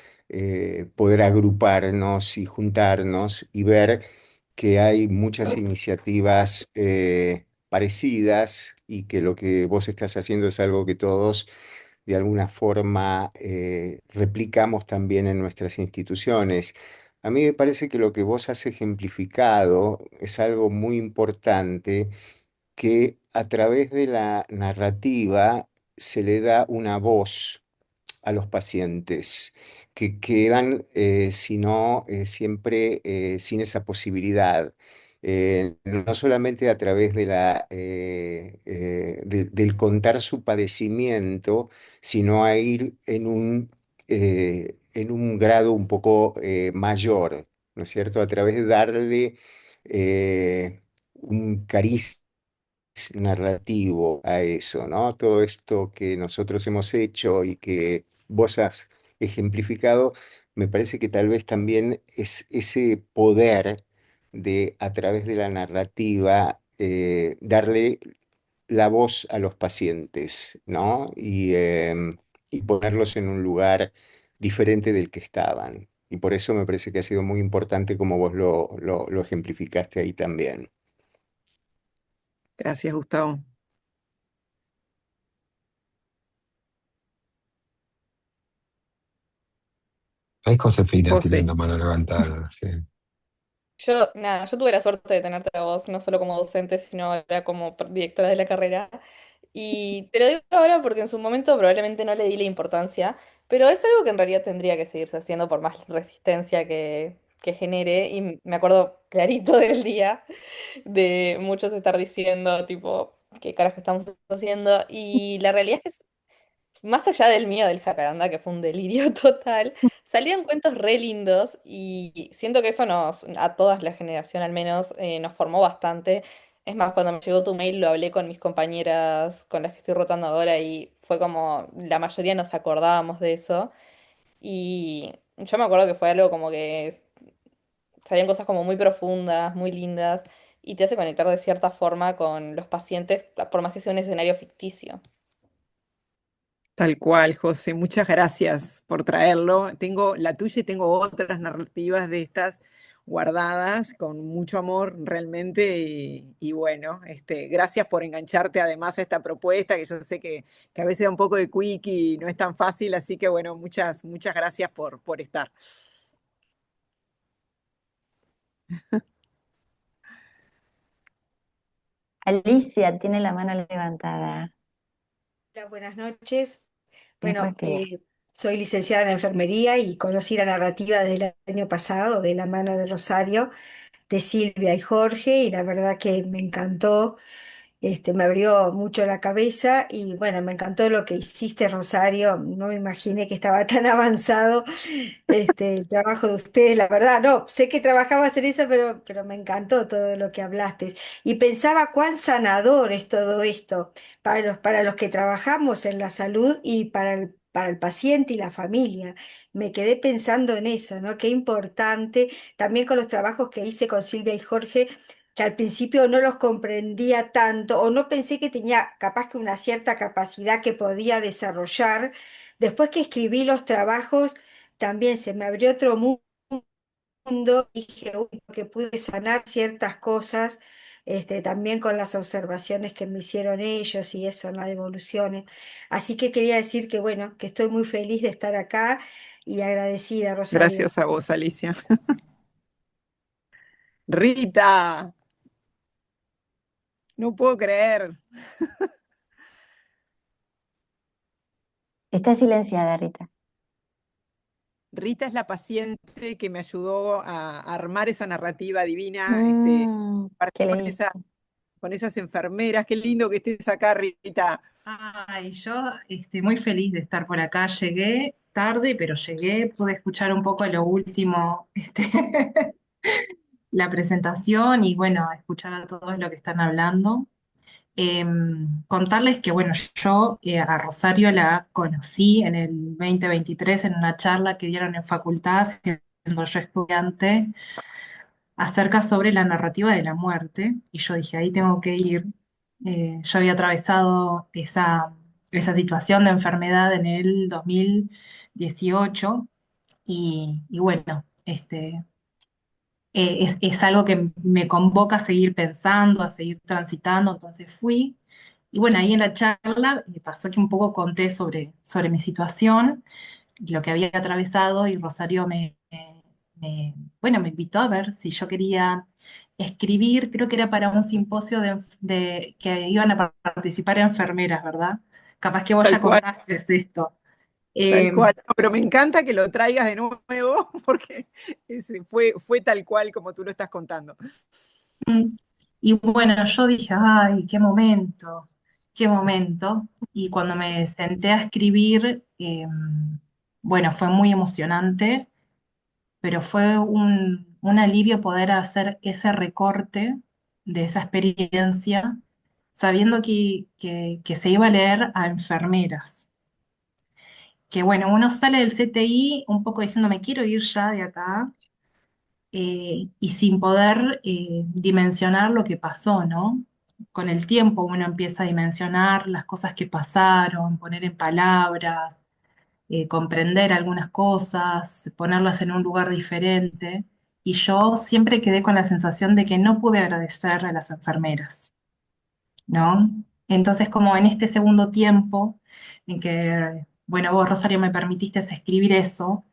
poder agruparnos y juntarnos y ver que hay muchas iniciativas parecidas, y que lo que vos estás haciendo es algo que todos de alguna forma replicamos también en nuestras instituciones. A mí me parece que lo que vos has ejemplificado es algo muy importante, que a través de la narrativa se le da una voz a los pacientes, que quedan, si no, siempre sin esa posibilidad. No solamente a través del contar su padecimiento, sino a ir en un grado un poco mayor, ¿no es cierto? A través de darle un cariz narrativo a eso, ¿no? Todo esto que nosotros hemos hecho y que vos has ejemplificado, me parece que tal vez también es ese poder de, a través de la narrativa, darle la voz a los pacientes, ¿no? Y ponerlos en un lugar diferente del que estaban. Y por eso me parece que ha sido muy importante como vos lo ejemplificaste ahí también.
Gracias, Gustavo.
Hay Josefina, tiene
José.
la mano levantada, sí.
Yo tuve la suerte de tenerte a vos, no solo como docente, sino ahora como directora de la carrera. Y te lo digo ahora porque en su momento probablemente no le di la importancia, pero es algo que en realidad tendría que seguirse haciendo por más resistencia que genere. Y me acuerdo clarito del día de muchos estar diciendo, tipo, ¿qué carajo estamos haciendo? Y la realidad es que más allá del mío del jacaranda, que fue un delirio total, salieron cuentos re lindos y siento que eso a todas la generación al menos, nos formó bastante. Es más, cuando me llegó tu mail lo hablé con mis compañeras con las que estoy rotando ahora y fue como la mayoría nos acordábamos de eso. Y yo me acuerdo que fue algo como que salían cosas como muy profundas, muy lindas y te hace conectar de cierta forma con los pacientes, por más que sea un escenario ficticio.
Tal cual, José. Muchas gracias por traerlo. Tengo la tuya y tengo otras narrativas de estas guardadas con mucho amor realmente. Y bueno, gracias por engancharte además a esta propuesta, que yo sé que a veces da un poco de quick y no es tan fácil. Así que bueno, muchas gracias por estar.
Alicia tiene la mano levantada.
Hola, buenas noches.
Bien
Bueno,
rápida.
soy licenciada en enfermería y conocí la narrativa desde el año pasado de la mano de Rosario, de Silvia y Jorge, y la verdad que me encantó. Me abrió mucho la cabeza y bueno, me encantó lo que hiciste, Rosario. No me imaginé que estaba tan avanzado el trabajo de ustedes, la verdad. No, sé que trabajabas en eso, pero me encantó todo lo que hablaste. Y pensaba cuán sanador es todo esto para los que trabajamos en la salud y para el paciente y la familia. Me quedé pensando en eso, ¿no? Qué importante, también con los trabajos que hice con Silvia y Jorge, que al principio no los comprendía tanto o no pensé que tenía capaz que una cierta capacidad que podía desarrollar. Después que escribí los trabajos, también se me abrió otro mundo y dije, uy, que pude sanar ciertas cosas, también con las observaciones que me hicieron ellos y eso, en las devoluciones. Así que quería decir que, bueno, que estoy muy feliz de estar acá y agradecida, Rosario.
Gracias a vos, Alicia. Rita, no puedo creer.
Está silenciada, Rita.
Rita es la paciente que me ayudó a armar esa narrativa divina,
¿Qué le
partimos de
dije?
con esas enfermeras. Qué lindo que estés acá, Rita.
Ay, yo muy feliz de estar por acá. Llegué tarde, pero llegué, pude escuchar un poco lo último, la presentación y bueno, escuchar a todos lo que están hablando. Contarles que, bueno, yo a Rosario la conocí en el 2023 en una charla que dieron en facultad, siendo yo estudiante, acerca sobre la narrativa de la muerte, y yo dije, ahí tengo que ir. Yo había atravesado esa situación de enfermedad en el 2018 y bueno, es algo que me convoca a seguir pensando, a seguir transitando, entonces fui. Y bueno, ahí en la charla pasó que un poco conté sobre mi situación, lo que había atravesado y Rosario bueno, me invitó a ver si yo quería escribir, creo que era para un simposio que iban a participar enfermeras, ¿verdad? Capaz que vos
Tal
ya
cual,
contaste esto.
tal
Eh,
cual. No, pero me encanta que lo traigas de nuevo porque fue tal cual como tú lo estás contando.
Mm. Y bueno, yo dije, ay, qué momento, qué momento. Y cuando me senté a escribir, bueno, fue muy emocionante, pero fue un alivio poder hacer ese recorte de esa experiencia, sabiendo que se iba a leer a enfermeras. Que bueno, uno sale del CTI un poco diciendo, me quiero ir ya de acá, y sin poder dimensionar lo que pasó, ¿no? Con el tiempo uno empieza a dimensionar las cosas que pasaron, poner en palabras, comprender algunas cosas, ponerlas en un lugar diferente. Y yo siempre quedé con la sensación de que no pude agradecer a las enfermeras, ¿no? Entonces, como en este segundo tiempo, en que, bueno, vos, Rosario, me permitiste escribir eso,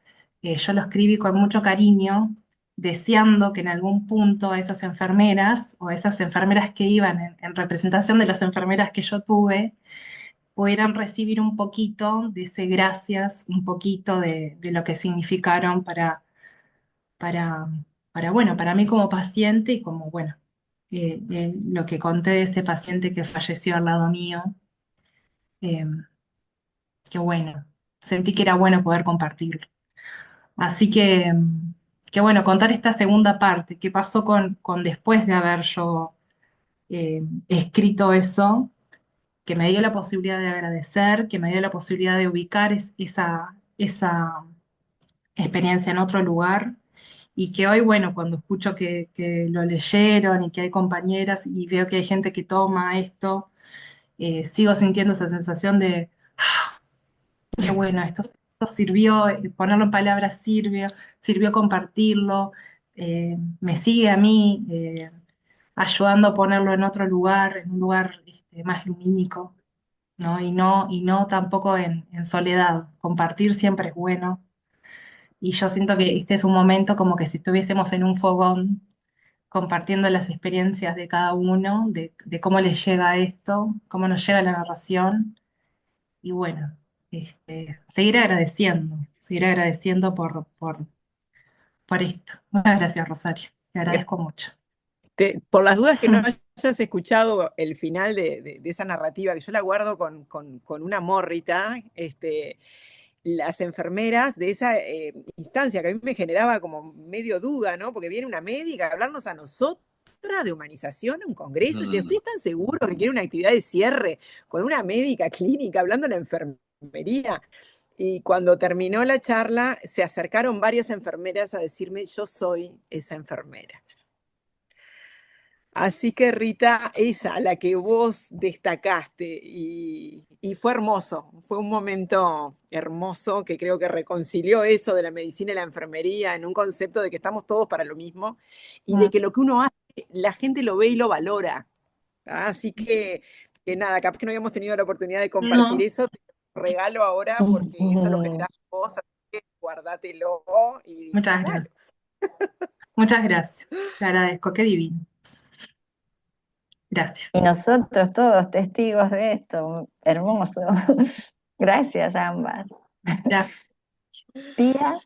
yo lo escribí con mucho cariño, deseando que en algún punto a esas enfermeras o a esas enfermeras que iban en representación de las enfermeras que yo tuve, pudieran recibir un poquito de ese gracias, un poquito de lo que significaron para, bueno, para mí como paciente y como, bueno, lo que conté de ese paciente que falleció al lado mío, eh, que bueno, sentí que era bueno poder compartirlo. Así que bueno, contar esta segunda parte, qué pasó con después de haber yo escrito eso, que me dio la posibilidad de agradecer, que me dio la posibilidad de ubicar esa experiencia en otro lugar y que hoy, bueno, cuando escucho que lo leyeron y que hay compañeras y veo que hay gente que toma esto, sigo sintiendo esa sensación de, qué bueno, esto sirvió, ponerlo en palabras sirvió compartirlo, me sigue a mí ayudando a ponerlo en otro lugar, en un lugar más lumínico, ¿no? Y no tampoco en soledad. Compartir siempre es bueno. Y yo siento que este es un momento como que si estuviésemos en un fogón compartiendo las experiencias de cada uno, de cómo les llega esto, cómo nos llega la narración. Y bueno, seguir agradeciendo por esto. Muchas gracias, Rosario. Te agradezco mucho.
Por las dudas que no hayas escuchado el final de esa narrativa, que yo la guardo con un amor, Rita, las enfermeras de esa instancia que a mí me generaba como medio duda, ¿no? Porque viene una médica a hablarnos a nosotras de humanización a un congreso. Y ¿ustedes están seguros que quiere una actividad de cierre con una médica clínica hablando en la enfermería? Y cuando terminó la charla, se acercaron varias enfermeras a decirme, yo soy esa enfermera. Así que Rita, esa, la que vos destacaste, y fue hermoso, fue un momento hermoso que creo que reconcilió eso de la medicina y la enfermería en un concepto de que estamos todos para lo mismo y de que lo que uno hace, la gente lo ve y lo valora. Así que nada, capaz que no habíamos tenido la oportunidad de compartir
No.
eso, te lo regalo ahora porque eso lo generás vos, así que guardátelo y
Muchas
disfrutalo.
gracias. Muchas gracias. Te agradezco. Qué divino. Gracias.
Y nosotros todos testigos de esto, hermoso. Gracias a ambas.
Gracias.
Pía,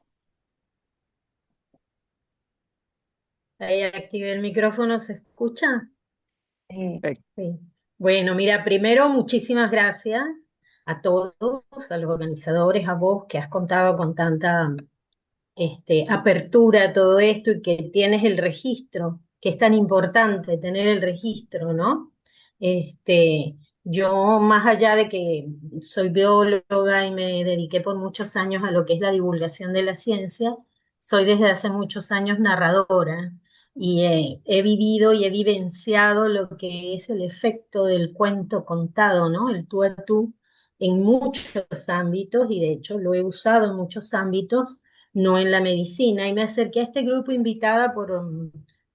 Ahí activé el micrófono, ¿se escucha?
Sí.
Sí. Bueno, mira, primero muchísimas gracias a todos, a los organizadores, a vos que has contado con tanta apertura a todo esto y que tienes el registro, que es tan importante tener el registro, ¿no? Yo, más allá de que soy bióloga y me dediqué por muchos años a lo que es la divulgación de la ciencia, soy desde hace muchos años narradora y he vivido y he vivenciado lo que es el efecto del cuento contado, ¿no? El tú a tú en muchos ámbitos y de hecho lo he usado en muchos ámbitos, no en la medicina. Y me acerqué a este grupo invitada por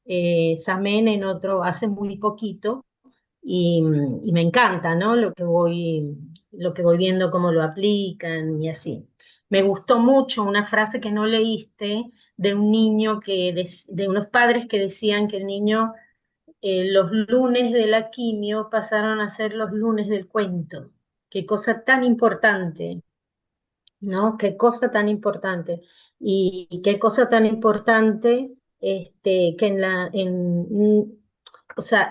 Samen en otro, hace muy poquito, y me encanta, ¿no? Lo que voy viendo, cómo lo aplican y así. Me gustó mucho una frase que no leíste de un niño de unos padres que decían que el niño, los lunes de la quimio pasaron a ser los lunes del cuento. Qué cosa tan importante, ¿no? Qué cosa tan importante. Y qué cosa tan importante que o sea,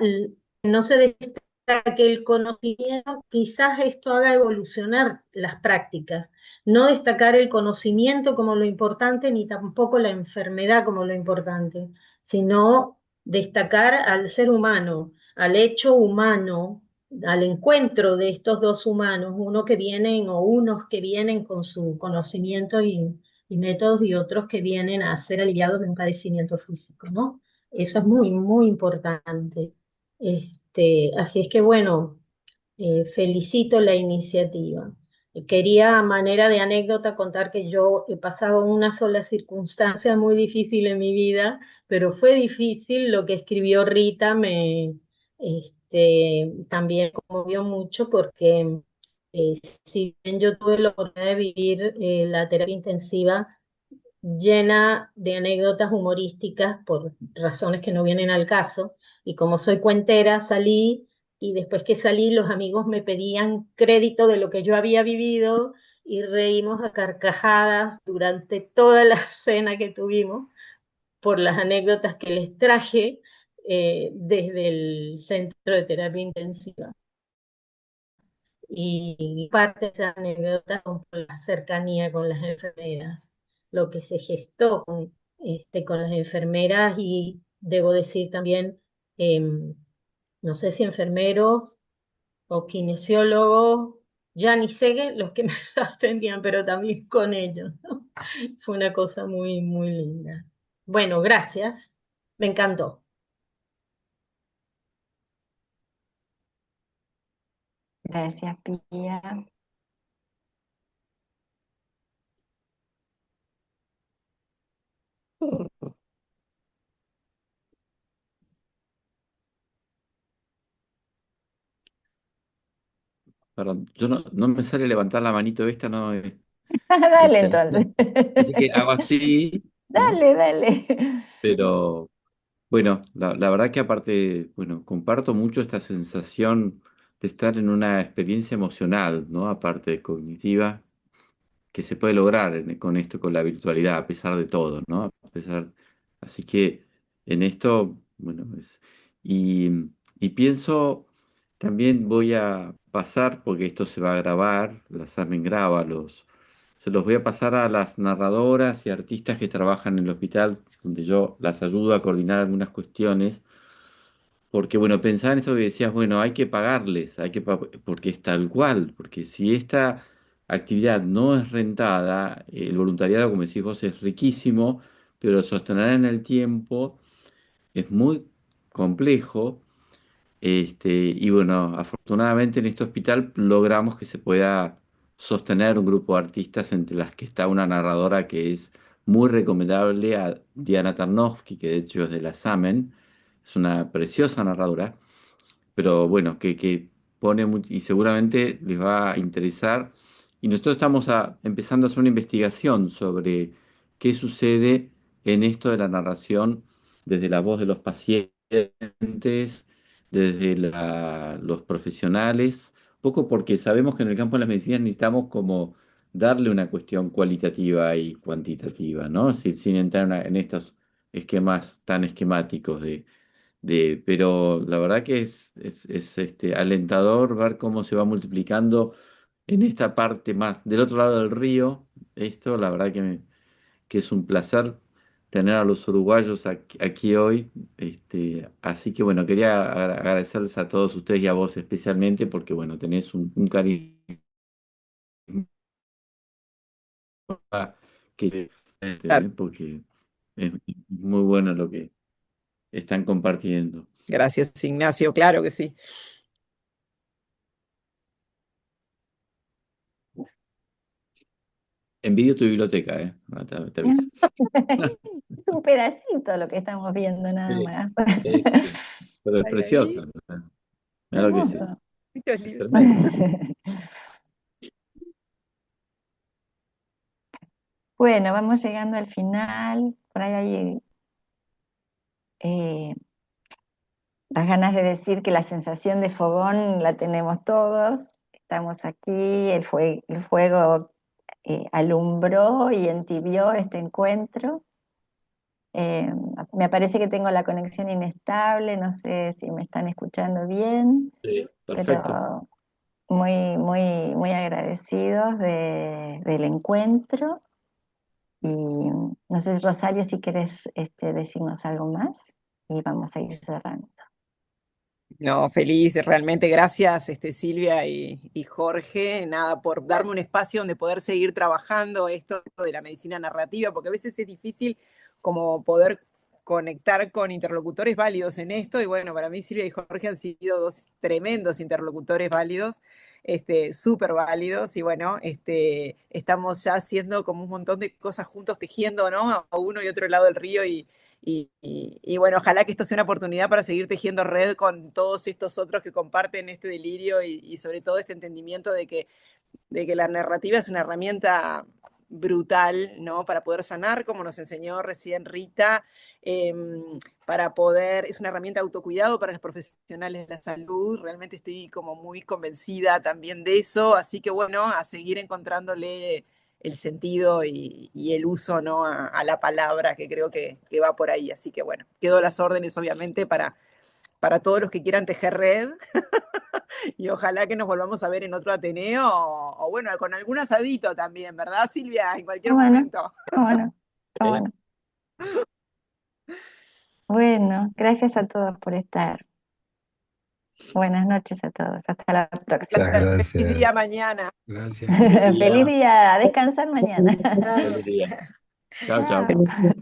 no se destaque el conocimiento, quizás esto haga evolucionar las prácticas. No destacar el conocimiento como lo importante, ni tampoco la enfermedad como lo importante, sino destacar al ser humano, al hecho humano, al encuentro de estos dos humanos, uno que vienen o unos que vienen con su conocimiento y métodos y otros que vienen a ser aliviados de un padecimiento físico, ¿no? Eso es muy, muy importante. Así es que bueno, felicito la iniciativa. Quería, a manera de anécdota, contar que yo he pasado una sola circunstancia muy difícil en mi vida, pero fue difícil. Lo que escribió Rita también conmovió mucho porque eh, si bien yo tuve la oportunidad de vivir la terapia intensiva llena de anécdotas humorísticas por razones que no vienen al caso, y como soy cuentera, salí y después que salí los amigos me pedían crédito de lo que yo había vivido y reímos a carcajadas durante toda la cena que tuvimos por las anécdotas que les traje desde el centro de terapia intensiva. Y parte de esa anécdota con la cercanía con las enfermeras, lo que se gestó con las enfermeras y debo decir también, no sé si enfermeros o kinesiólogos, ya ni sé los que me atendían, pero también con ellos, ¿no? Fue una cosa muy, muy linda. Bueno, gracias, me encantó.
Gracias, Pía.
Perdón, yo no me sale levantar la manito esta, no.
Dale
No
entonces.
sé. Así que hago así, ¿no?
Dale, dale.
Pero bueno, la verdad que aparte, bueno, comparto mucho esta sensación de estar en una experiencia emocional, ¿no? Aparte de cognitiva, que se puede lograr con esto, con la virtualidad, a pesar de todo, ¿no? Así que en esto, bueno, y pienso, también voy a pasar, porque esto se va a grabar, la SAMEN graba se los voy a pasar a las narradoras y artistas que trabajan en el hospital, donde yo las ayudo a coordinar algunas cuestiones porque, bueno, pensaba en esto que decías, bueno, hay que pagarles, porque es tal cual, porque si esta actividad no es rentada, el voluntariado, como decís vos, es riquísimo, pero sostener en el tiempo es muy complejo. Y bueno, afortunadamente en este hospital logramos que se pueda sostener un grupo de artistas entre las que está una narradora que es muy recomendable, a Diana Tarnowski, que de hecho es de la SAMEN, es una preciosa narradora, pero bueno, que pone y seguramente les va a interesar. Y nosotros estamos empezando a hacer una investigación sobre qué sucede en esto de la narración desde la voz de los pacientes, desde los profesionales, poco porque sabemos que en el campo de las medicinas necesitamos como darle una cuestión cualitativa y cuantitativa, ¿no? Sin entrar en estos esquemas tan esquemáticos Pero la verdad que alentador ver cómo se va multiplicando en esta parte más del otro lado del río. Esto, la verdad que es un placer tener a los uruguayos aquí hoy. Así que bueno, quería agradecerles a todos ustedes y a vos especialmente porque bueno, tenés un cariño que
Claro.
porque es muy bueno lo que están compartiendo.
Gracias, Ignacio, claro que sí.
Envidio tu biblioteca, te aviso.
Es un pedacito lo que estamos viendo nada
Sí,
más.
pero es
Ay,
preciosa.
ahí,
Mira lo que es
Hermoso.
muchos libros.
tremendo.
Bueno, vamos llegando al final. Por ahí hay las ganas de decir que la sensación de fogón la tenemos todos. Estamos aquí, el fuego alumbró y entibió este encuentro. Me parece que tengo la conexión inestable, no sé si me están escuchando bien,
Sí, perfecto.
pero muy, muy, muy agradecidos del encuentro. Y no sé, Rosario, si querés decirnos algo más y vamos a ir cerrando.
No, feliz, realmente gracias Silvia y Jorge, nada, por darme un espacio donde poder seguir trabajando esto de la medicina narrativa, porque a veces es difícil como poder conectar con interlocutores válidos en esto, y bueno, para mí Silvia y Jorge han sido dos tremendos interlocutores válidos, súper válidos, y bueno, estamos ya haciendo como un montón de cosas juntos, tejiendo, ¿no? A uno y otro lado del río, y bueno, ojalá que esto sea una oportunidad para seguir tejiendo red con todos estos otros que comparten este delirio y sobre todo este entendimiento de que la narrativa es una herramienta brutal, ¿no? Para poder sanar, como nos enseñó recién Rita, para poder, es una herramienta de autocuidado para los profesionales de la salud, realmente estoy como muy convencida también de eso, así que bueno, a seguir encontrándole el sentido y el uso, ¿no? A la palabra, que creo que va por ahí, así que bueno, quedo a las órdenes obviamente para todos los que quieran tejer red, y ojalá que nos volvamos a ver en otro Ateneo o bueno, con algún asadito también, ¿verdad, Silvia? En cualquier
¿Cómo no?
momento.
¿Cómo no? ¿Cómo no? Bueno, gracias a todos por estar. Buenas noches a todos. Hasta la próxima.
Muchas
Feliz
gracias.
día mañana.
Gracias.
Feliz
Feliz
día.
día. A descansar mañana.
Feliz día. Chao, chao.
Chao.